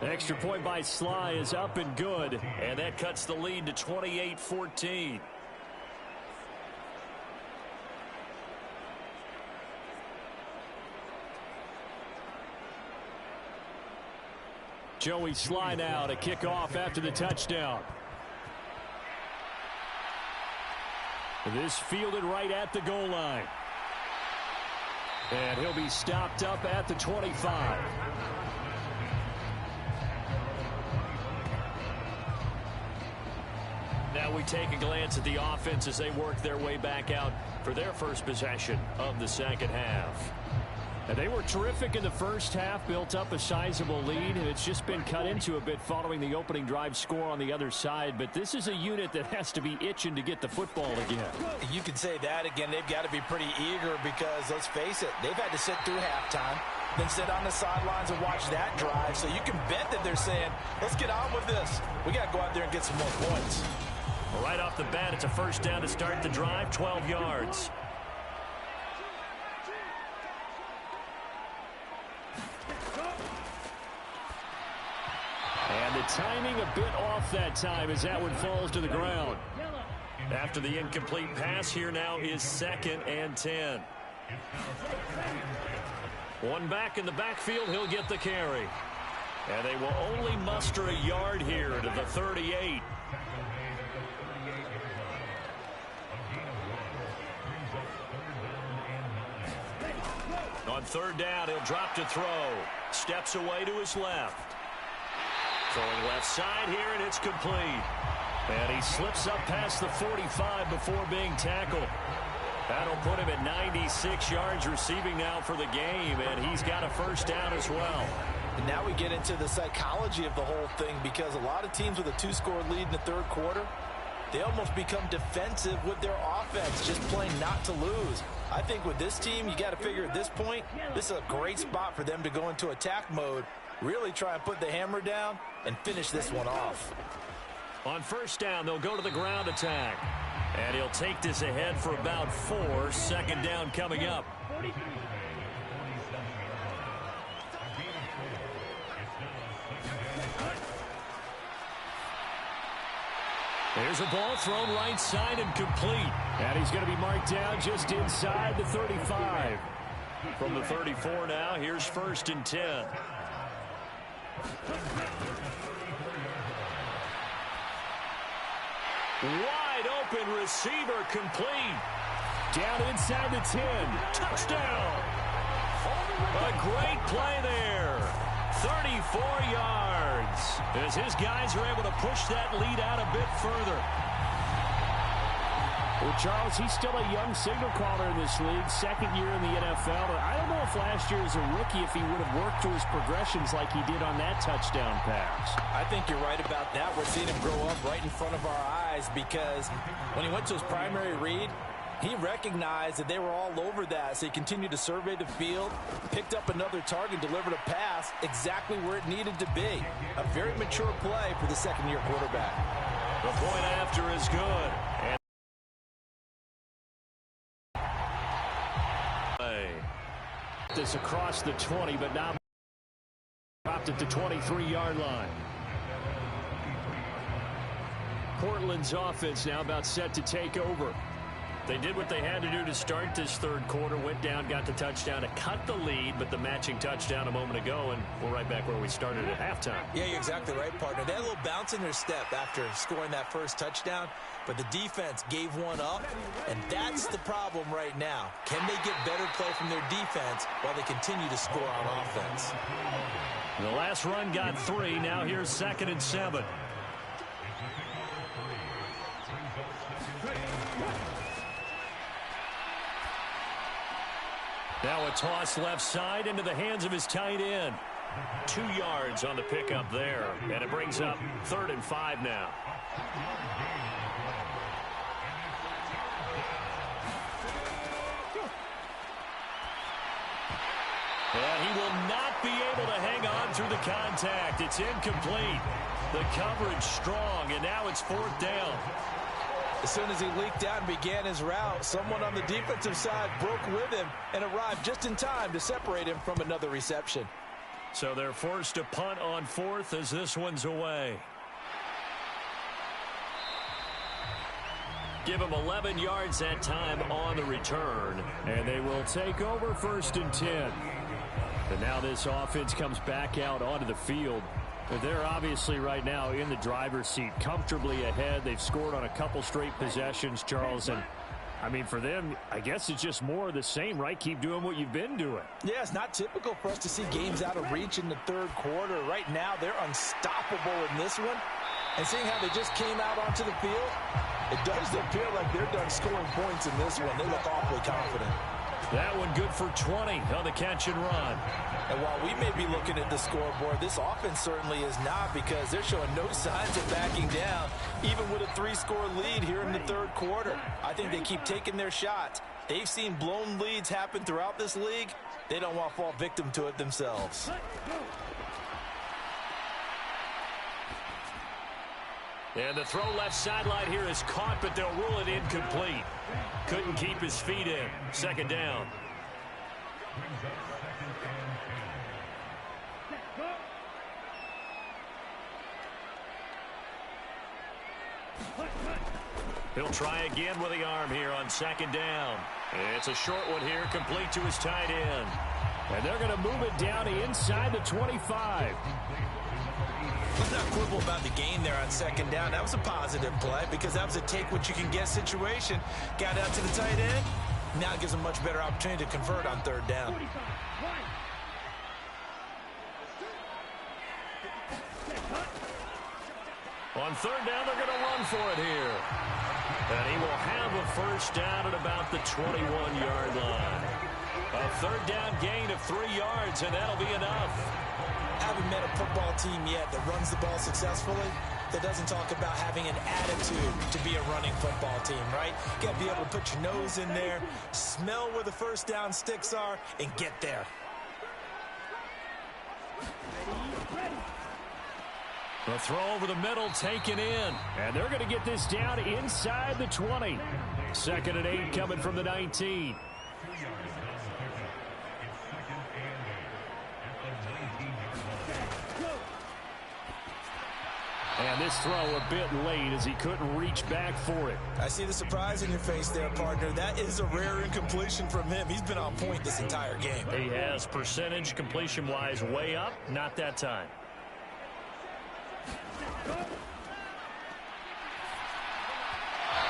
An extra point by Sly is up and good, and that cuts the lead to 28-14. Joey Sly now to kick off after the touchdown. This fielded right at the goal line. And he'll be stopped up at the 25. Now we take a glance at the offense as they work their way back out for their first possession of the 2nd half. And they were terrific in the 1st half, built up a sizable lead, and it's just been cut into a bit following the opening drive score on the other side. But this is a unit that has to be itching to get the football again. You could say that again. They've got to be pretty eager because, let's face it, they've had to sit through halftime, then sit on the sidelines and watch that drive. So you can bet that they're saying, let's get on with this. We got to go out there and get some more points. Right off the bat, it's a 1st down to start the drive, 12 yards. And the timing a bit off that time as that one falls to the ground. After the incomplete pass, here now is 2nd and 10. One back in the backfield, he'll get the carry. And they will only muster a yard here to the 38. On 3rd down, he'll drop to throw. Steps away to his left. Throwing left side here, and it's complete. And he slips up past the 45 before being tackled. That'll put him at 96 yards receiving now for the game, and he's got a 1st down as well. And now we get into the psychology of the whole thing, because a lot of teams with a 2-score lead in the 3rd quarter, they almost become defensive with their offense, just playing not to lose. I think with this team, you got to figure at this point, this is a great spot for them to go into attack mode, really try and put the hammer down and finish this one off. On first down, they'll go to the ground attack. And he'll take this ahead for about 4. Second down coming up. There's a ball thrown right side and complete. And he's going to be marked down just inside the 35. From the 34 now, here's 1st and 10. Wide open receiver complete. Down inside the 10. Touchdown. A great play there. 34 yards. As his guys are able to push that lead out a bit further. Well, Charles, he's still a young signal caller in this league, second year in the NFL. I don't know if last year as a rookie, if he would have worked through his progressions like he did on that touchdown pass. I think you're right about that. We're seeing him grow up right in front of our eyes because when he went to his primary read, he recognized that they were all over that, so he continued to survey the field, picked up another target, delivered a pass exactly where it needed to be. A very mature play for the second-year quarterback. The point after is good. And this across the 20, but now dropped at the 23-yard line. Portland's offense now about set to take over. They did what they had to do to start this third quarter, went down, got the touchdown to cut the lead, but the matching touchdown a moment ago, and we're right back where we started at halftime. Yeah, you're exactly right, partner. They had a little bounce in their step after scoring that first touchdown, but the defense gave one up, and that's the problem right now. Can they get better play from their defense while they continue to score on offense? The last run got 3. Now here's 2nd and 7. Now a toss left side into the hands of his tight end. 2 yards on the pickup there. And it brings up 3rd and 5 now. And he will not be able to hang on through the contact. It's incomplete. The coverage strong, and now it's 4th down. As soon as he leaked out and began his route, someone on the defensive side broke with him and arrived just in time to separate him from another reception. So they're forced to punt on 4th as this one's away. Give him 11 yards that time on the return, and they will take over 1st and 10. And now this offense comes back out onto the field. They're obviously right now in the driver's seat, comfortably ahead. They've scored on a couple straight possessions, Charles. And, I mean, for them, I guess it's just more of the same, right? Keep doing what you've been doing. Yeah, it's not typical for us to see games out of reach in the third quarter. Right now, they're unstoppable in this one. And seeing how they just came out onto the field, it does appear like they're done scoring points in this one. They look awfully confident. That one good for 20 on the catch and run. And while we may be looking at the scoreboard, this offense certainly is not, because they're showing no signs of backing down, even with a 3-score lead here in the third quarter. I think they keep taking their shots. They've seen blown leads happen throughout this league. They don't want to fall victim to it themselves. And the throw left sideline here is caught, but they'll rule it incomplete. Couldn't keep his feet in. 2nd down. He'll try again with the arm here on 2nd down. It's a short one here, complete to his tight end. And they're going to move it down to inside the 25. Let's not quibble about the gain there on 2nd down. That was a positive play because that was a take-what-you-can-get situation. Got out to the tight end. Now it gives them a much better opportunity to convert on 3rd down. On 3rd down, they're going to run for it here. And he will have a 1st down at about the 21-yard line. A 3rd down gain of 3 yards, and that'll be enough. Haven't met a football team yet that runs the ball successfully that doesn't talk about having an attitude to be a running football team, right? You got to be able to put your nose in there, smell where the first down sticks are, and get there. The throw over the middle taken in. And they're going to get this down inside the 20. 2nd and 8 coming from the 19. And this throw a bit late as he couldn't reach back for it. I see the surprise in your face there, partner. That is a rare incompletion from him. He's been on point this entire game. He has percentage completion-wise way up. Not that time.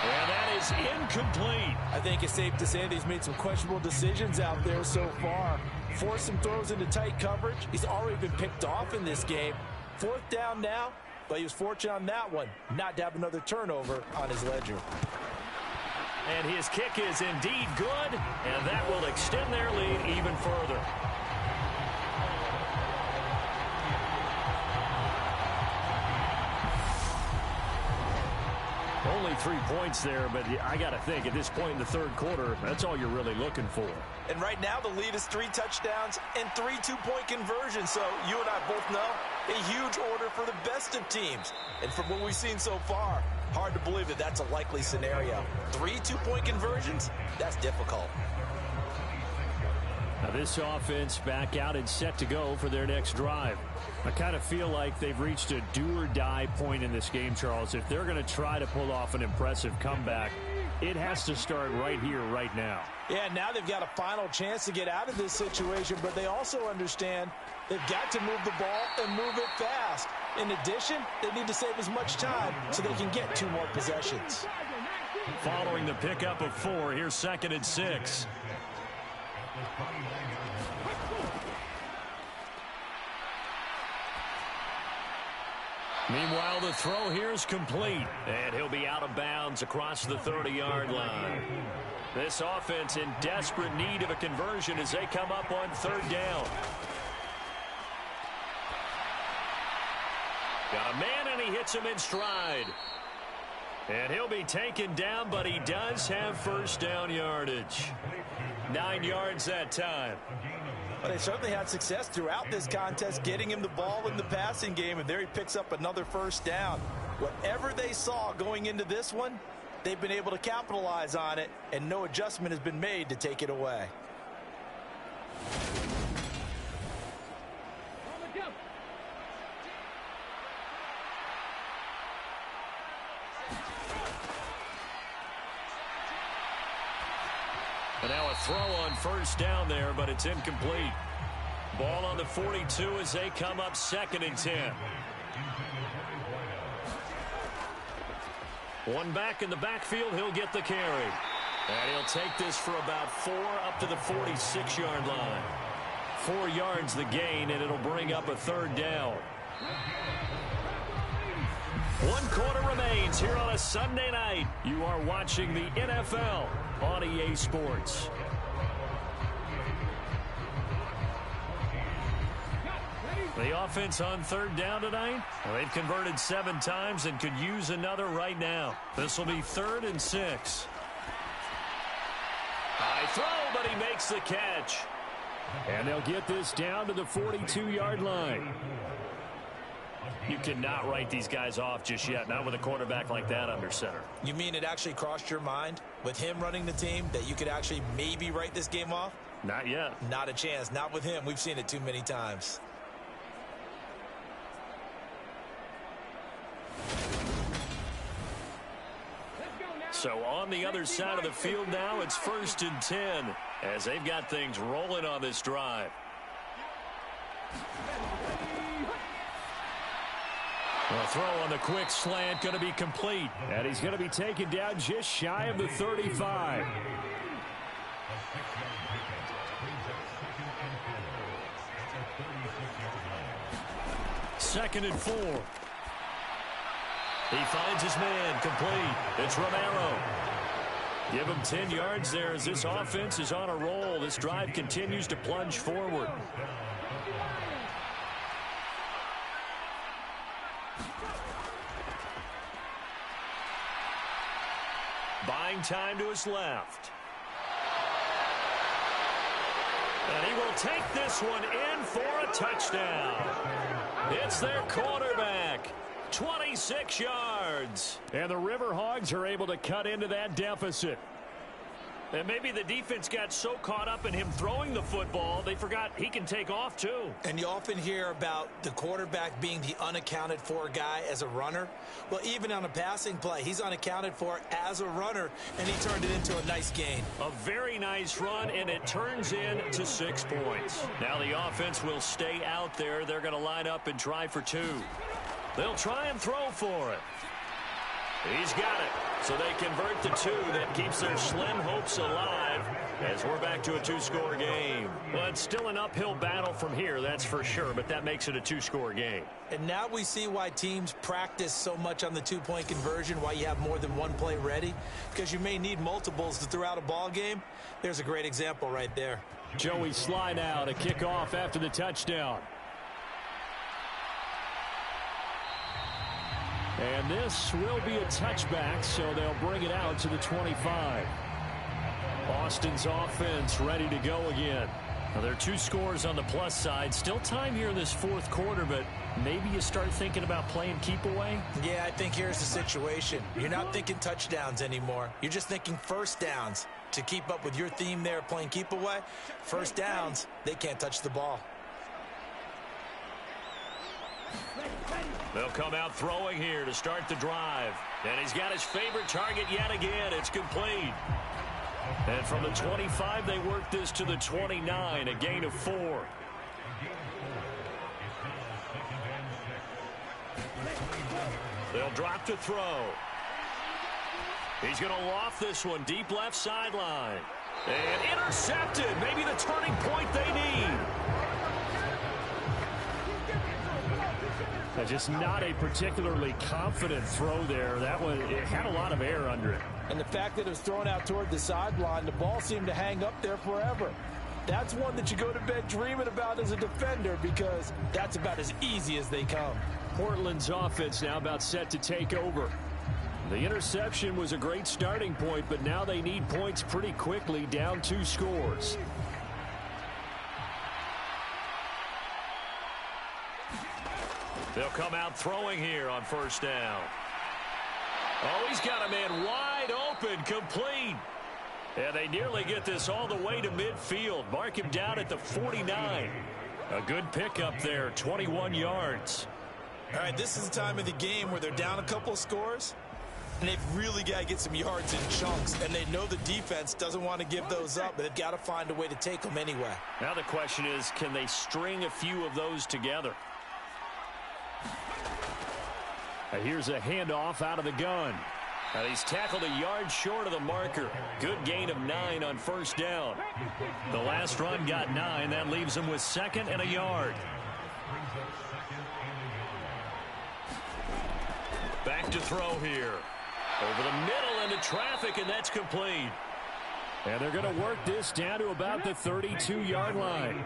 And that is incomplete. I think it's safe to say that he's made some questionable decisions out there so far. Forced some throws into tight coverage. He's already been picked off in this game. 4th down now, but he was fortunate on that one not to have another turnover on his ledger. And his kick is indeed good, and that will extend their lead even further. Only 3 points there, but I got to think at this point in the 3rd quarter, that's all you're really looking for. And right now the lead is 3 touchdowns and 3 two-point conversions. So you and I both know a huge order for the best of teams. And from what we've seen so far, hard to believe that that's a likely scenario. 3 two-point conversions? That's difficult. Now this offense back out and set to go for their next drive. I kind of feel like they've reached a do-or-die point in this game, Charles. If they're going to try to pull off an impressive comeback, it has to start right here, right now. Yeah, now they've got a final chance to get out of this situation, but they also understand they've got to move the ball and move it fast. In addition, they need to save as much time so they can get 2 more possessions. Following the pickup of 4, here's 2nd and 6. Meanwhile, the throw here is complete, and he'll be out of bounds across the 30-yard line. This offense in desperate need of a conversion as they come up on 3rd down. Got a man, and he hits him in stride. And he'll be taken down, but he does have 1st down yardage. 9 yards that time. But they certainly had success throughout this contest, getting him the ball in the passing game, and there he picks up another 1st down. Whatever they saw going into this one, they've been able to capitalize on it, and no adjustment has been made to take it away. And now a throw on 1st down there, but it's incomplete. Ball on the 42 as they come up 2nd and 10. One back in the backfield, he'll get the carry. And he'll take this for about 4 up to the 46-yard line. 4 yards the gain, and it'll bring up a 3rd down. 1 quarter remains here on a Sunday night. You are watching the NFL on EA Sports. The offense on 3rd down tonight, well, they've converted 7 times and could use another right now. This will be 3rd and 6. High throw, but he makes the catch. And they'll get this down to the 42-yard line. You cannot write these guys off just yet, not with a quarterback like that under center. You mean it actually crossed your mind with him running the team that you could actually maybe write this game off? Not yet. Not a chance. Not with him. We've seen it too many times. So on the other side of the field now, it's 1st and 10 as they've got things rolling on this drive. A throw on the quick slant going to be complete. And he's going to be taken down just shy of the 35. Second and 4. He finds his man, complete. It's Romero. Give him 10 yards there as this offense is on a roll. This drive continues to plunge forward. Buying time to his left. And he will take this one in for a touchdown. It's their quarterback. 26 yards. And the Riverhogs are able to cut into that deficit. And maybe the defense got so caught up in him throwing the football, they forgot he can take off too. And you often hear about the quarterback being the unaccounted for guy as a runner. Well, even on a passing play, he's unaccounted for as a runner, and he turned it into a nice gain. A very nice run, and it turns into 6 points. Now the offense will stay out there. They're going to line up and try for 2. They'll try and throw for it. He's got it. So they convert the 2. That keeps their slim hopes alive as we're back to a 2-score game. Well, it's still an uphill battle from here, that's for sure, but that makes it a 2-score game. And now we see why teams practice so much on the 2-point conversion, why you have more than one play ready, because you may need multiples to throw out a ball game. There's a great example right there. Joey Sly now to kick off after the touchdown. And this will be a touchback, so they'll bring it out to the 25. Austin's offense ready to go again. Now, there are 2 scores on the plus side. Still time here in this 4th quarter, but maybe you start thinking about playing keep away? Yeah, I think here's the situation. You're not thinking touchdowns anymore. You're just thinking first downs. To keep up with your theme there, playing keep away, first downs, they can't touch the ball. They'll come out throwing here to start the drive. And he's got his favorite target yet again. It's complete. And from the 25, they work this to the 29, a gain of 4. They'll drop to throw. He's going to loft this one deep left sideline. And intercepted. Maybe the turning point they need. Just not a particularly confident throw there. That one, it had a lot of air under it. And the fact that it was thrown out toward the sideline, the ball seemed to hang up there forever. That's one that you go to bed dreaming about as a defender, because that's about as easy as they come. Portland's offense now about set to take over. The interception was a great starting point, but now they need points pretty quickly, down 2 scores. They'll come out throwing here on first down. Oh, he's got a man wide open, complete. And they nearly get this all the way to midfield. Mark him down at the 49. A good pickup there, 21 yards. All right, this is the time of the game where they're down a couple of scores, and they've really got to get some yards in chunks, and they know the defense doesn't want to give those up, but they've got to find a way to take them anyway. Now the question is, can they string a few of those together? Here's a handoff out of the gun. He's tackled a yard short of the marker. Good gain of 9 on first down. The last run got 9. That leaves him with 2nd and a yard. Back to throw here. Over the middle into traffic, and that's complete. And they're going to work this down to about the 32-yard line.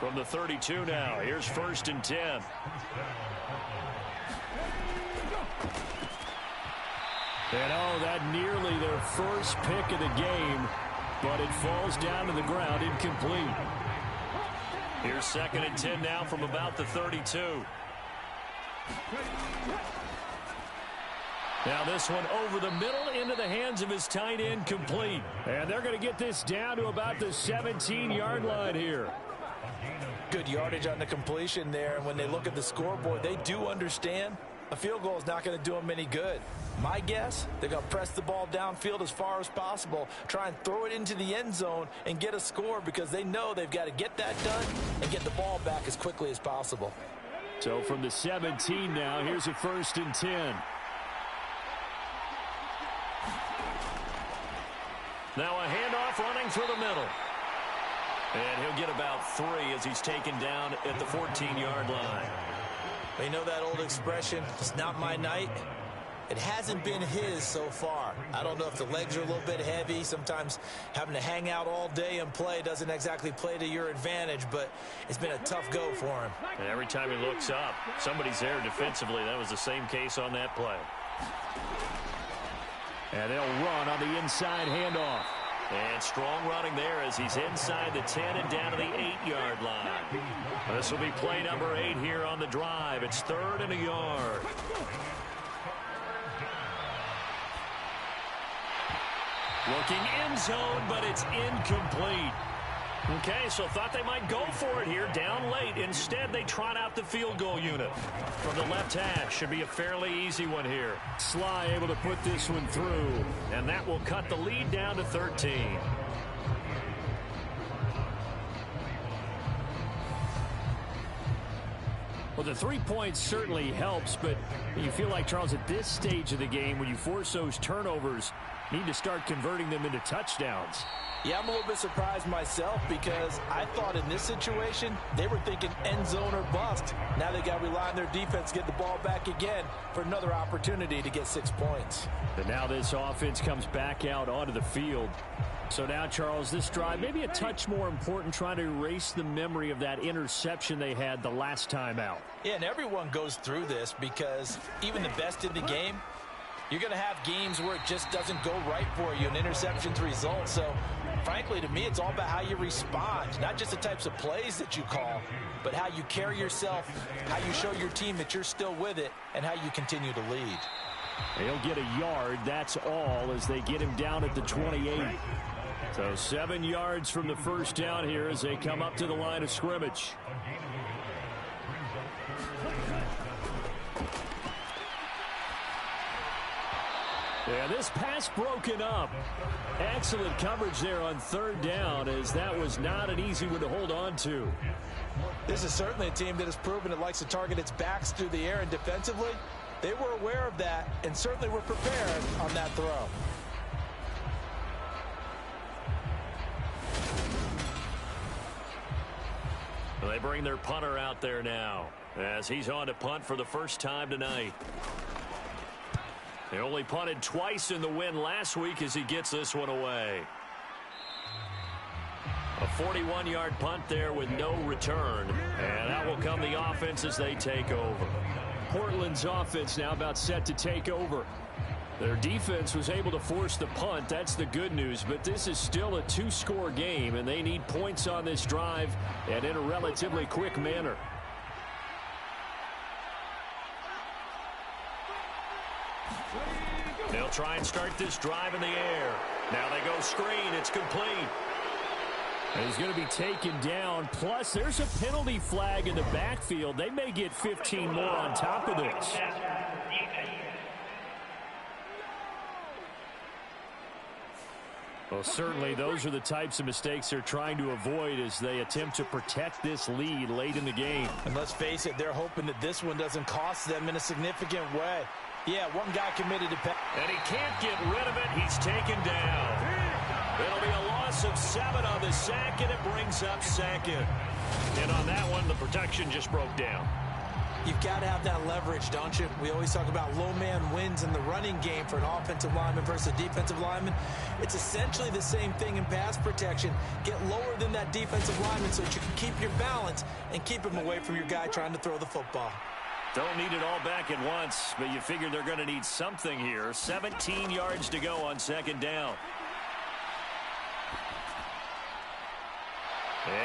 From the 32 now, here's 1st and 10. And oh, that nearly their first pick of the game, but it falls down to the ground incomplete. Here's 2nd and 10 now from about the 32. Now this one over the middle into the hands of his tight end, complete. And they're going to get this down to about the 17-yard line here. Good yardage on the completion there, and when they look at the scoreboard, they do understand a field goal is not going to do them any good. My guess, they're going to press the ball downfield as far as possible, try and throw it into the end zone and get a score, because they know they've got to get that done and get the ball back as quickly as possible. So from the 17 now, here's a 1st and 10. Now a handoff running through the middle. And he'll get about 3 as he's taken down at the 14-yard line. You know that old expression, it's not my night? It hasn't been his so far. I don't know if the legs are a little bit heavy. Sometimes having to hang out all day and play doesn't exactly play to your advantage, but it's been a tough go for him. And every time he looks up, somebody's there defensively. That was the same case on that play. And they'll run on the inside handoff. And strong running there as he's inside the 10 and down to the 8-yard line. This will be play number 8 here on the drive. It's 3rd and a yard. Looking end zone, but it's incomplete. Okay, so thought they might go for it here, down late. Instead, they trot out the field goal unit from the left hash. Should be a fairly easy one here. Sly able to put this one through, and that will cut the lead down to 13. Well, the 3 points certainly helps, but you feel like, Charles, at this stage of the game, when you force those turnovers, need to start converting them into touchdowns. Yeah, I'm a little bit surprised myself because I thought in this situation they were thinking end zone or bust. Now they got to rely on their defense to get the ball back again for another opportunity to get 6 points. And now this offense comes back out onto the field. So now, Charles, this drive maybe a touch more important, trying to erase the memory of that interception they had the last time out. Yeah, and everyone goes through this because even the best in the game, you're going to have games where it just doesn't go right for you, and interceptions result. So, frankly, to me, it's all about how you respond, not just the types of plays that you call, but how you carry yourself, how you show your team that you're still with it, and how you continue to lead. They'll get a yard, that's all, as they get him down at the 28. So 7 yards from the first down here as they come up to the line of scrimmage. Yeah, this pass broken up. Excellent coverage there on 3rd down, as that was not an easy one to hold on to. This is certainly a team that has proven it likes to target its backs through the air, and defensively, they were aware of that and certainly were prepared on that throw. Well, they bring their punter out there now as he's on to punt for the first time tonight. They only punted twice in the win last week as he gets this one away. A 41-yard punt there with no return. And that will come the offense as they take over. Portland's offense now about set to take over. Their defense was able to force the punt. That's the good news. But this is still a 2-score game, and they need points on this drive and in a relatively quick manner. They'll try and start this drive in the air. Now they go screen. It's complete. And he's going to be taken down. Plus, there's a penalty flag in the backfield. They may get 15 more on top of this. Well, certainly those are the types of mistakes they're trying to avoid as they attempt to protect this lead late in the game. And let's face it, they're hoping that this one doesn't cost them in a significant way. Yeah, one guy committed to pass. And he can't get rid of it. He's taken down. It'll be a loss of 7 on the sack, and it brings up 2nd. And on that one, the protection just broke down. You've got to have that leverage, don't you? We always talk about low man wins in the running game for an offensive lineman versus a defensive lineman. It's essentially the same thing in pass protection. Get lower than that defensive lineman so that you can keep your balance and keep him away from your guy trying to throw the football. Don't need it all back at once, but you figure they're going to need something here. 17 yards to go on 2nd down.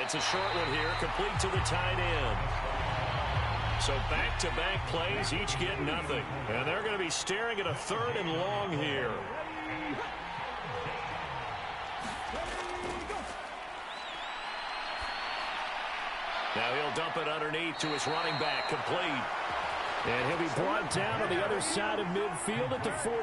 It's a short one here, complete to the tight end. So back-to-back plays, each get nothing. And they're going to be staring at a 3rd and long here. Now he'll dump it underneath to his running back, complete. And he'll be brought down on the other side of midfield at the 43.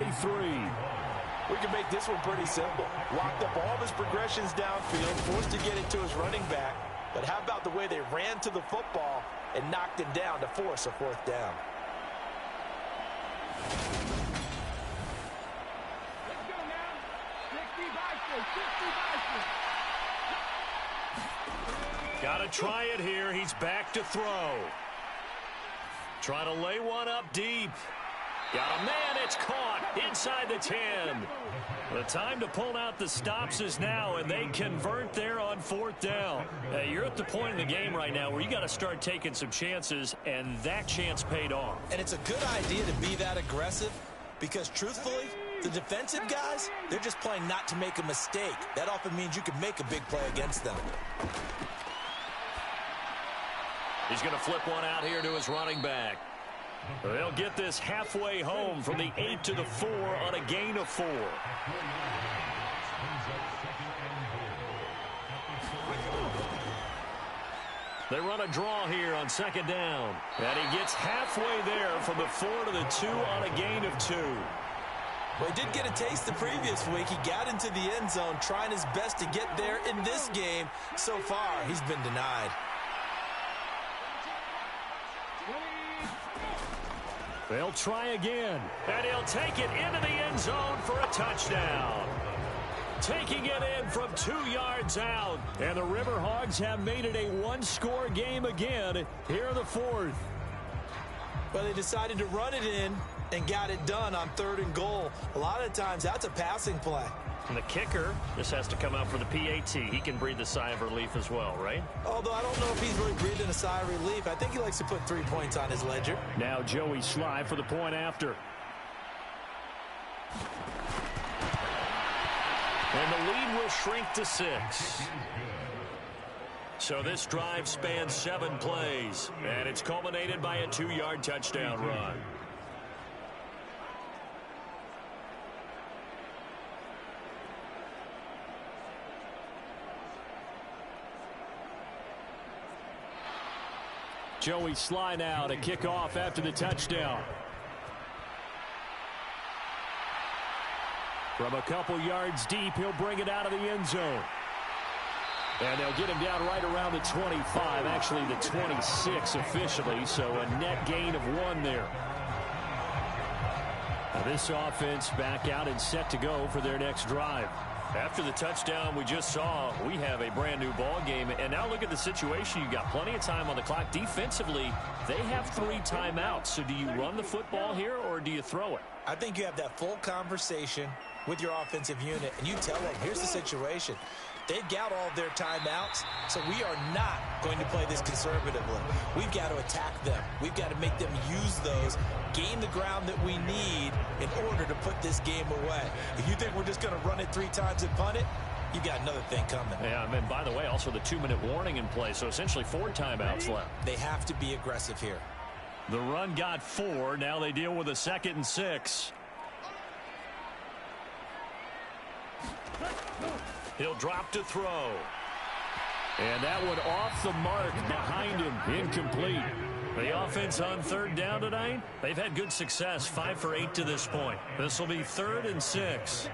We can make this one pretty simple. Locked up all of his progressions downfield, forced to get it to his running back. But how about the way they ran to the football and knocked him down to force a 4th down? Let's go now. 60 bicycle, 60 bicycle. Got to try it here. He's back to throw. Trying to lay one up deep. Got a man. It's caught inside the 10. The time to pull out the stops is now, and they convert there on 4th down. You're at the point in the game right now where you got to start taking some chances, and that chance paid off. And it's a good idea to be that aggressive because, truthfully, The defensive guys, they're just playing not to make a mistake. That often means you can make a big play against them. He's going to flip one out here to his running back. They'll get this halfway home from the 8 to the 4 on a gain of 4. They run a draw here on second down. And he gets halfway there from the 4 to the 2 on a gain of 2. Well, he did get a taste the previous week. He got into the end zone trying his best to get there in this game. So far, he's been denied. They'll try again. And he'll take it into the end zone for a touchdown. Taking it in from 2 yards out. And the Riverhogs have made it a one-score game again here in the 4th. Well, they decided to run it in and got it done on 3rd and goal. A lot of times, that's a passing play. And the kicker, this has to come out for the PAT. He can breathe a sigh of relief as well, right? Although I don't know if he's really breathing a sigh of relief. I think he likes to put 3 points on his ledger. Now Joey Sly for the point after. And the lead will shrink to 6. So this drive spans 7 plays. And it's culminated by a 2-yard touchdown run. Joey Sly now to kick off after the touchdown. From a couple yards deep, he'll bring it out of the end zone. And they'll get him down right around the 25, actually the 26 officially, so a net gain of 1 there. Now this offense back out and set to go for their next drive. After the touchdown we just saw, we have a brand new ball game. And now look at the situation. You've got plenty of time on the clock. Defensively, they have 3 timeouts. So do you run the football here or do you throw it? I think you have that full conversation with your offensive unit, and you tell them, here's the situation. They've got all of their timeouts, so we are not going to play this conservatively. We've got to attack them. We've got to make them use those, gain the ground that we need in order to put this game away. If you think we're just going to run it 3 times and punt it, you got another thing coming. Yeah, and by the way, also the 2-minute warning in play, so essentially 4 timeouts left. They have to be aggressive here. The run got 4. Now they deal with a 2nd and 6. He'll drop to throw. And that one off the mark behind him. Incomplete. The offense on 3rd down tonight, they've had good success. 5 for 8 to this point. This will be 3rd and 6.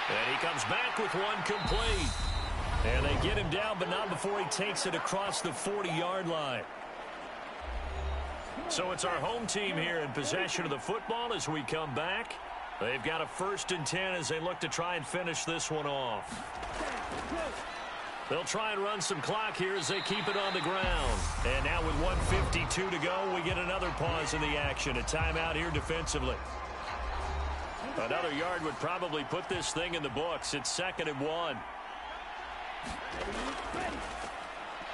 And he comes back with 1 complete. And they get him down, but not before he takes it across the 40-yard line. So it's our home team here in possession of the football as we come back. They've got a 1st and 10 as they look to try and finish this one off. They'll try and run some clock here as they keep it on the ground. And now with 1:52 to go, we get another pause in the action. A timeout here defensively. Another yard would probably put this thing in the books. It's 2nd and 1.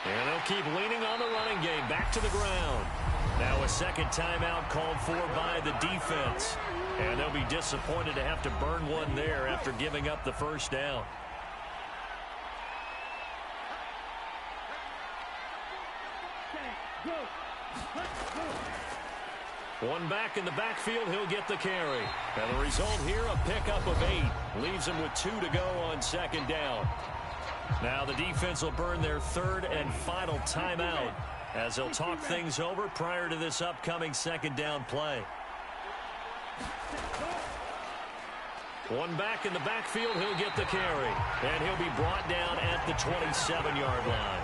And they'll keep leaning on the running game. Back to the ground. Now a 2nd timeout called for by the defense. And they'll be disappointed to have to burn one there after giving up the 1st down. One back in the backfield, he'll get the carry. And the result here, a pickup of 8. Leaves him with 2 to go on 2nd down. Now the defense will burn their 3rd and final timeout as they'll talk things over prior to this upcoming 2nd down play. One back in the backfield, he'll get the carry. And he'll be brought down at the 27-yard line.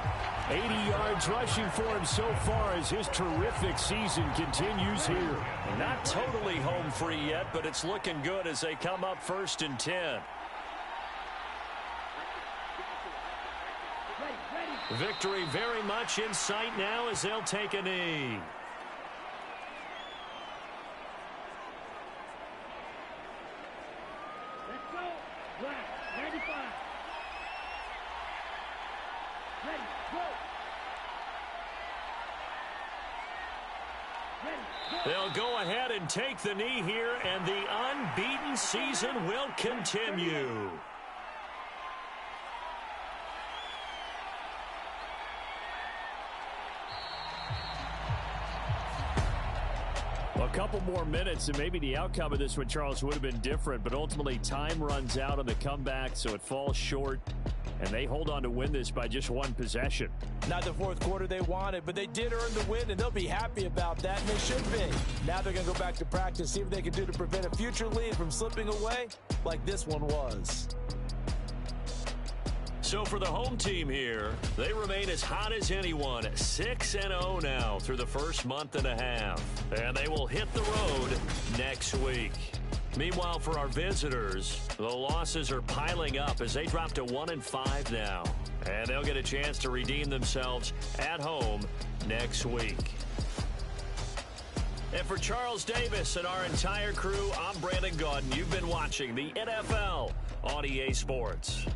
80 yards rushing for him so far as his terrific season continues here. Not totally home free yet, but it's looking good as they come up 1st and 10. Victory very much in sight now as they'll take a knee. Let's go. Black, 95. Ready, go. They'll go ahead and take the knee here, and the unbeaten season will continue. A couple more minutes, and maybe the outcome of this one, Charles, would have been different, but ultimately time runs out on the comeback, so it falls short, and they hold on to win this by just one possession. Not the fourth quarter they wanted, but they did earn the win, and they'll be happy about that, and they should be. Now they're going to go back to practice, see what they can do to prevent a future lead from slipping away like this one was. So for the home team here, they remain as hot as anyone, 6-0 now through the first month and a half. And they will hit the road next week. Meanwhile, for our visitors, the losses are piling up as they drop to 1-5 now. And they'll get a chance to redeem themselves at home next week. And for Charles Davis and our entire crew, I'm Brandon Gaudin. You've been watching the NFL on EA Sports.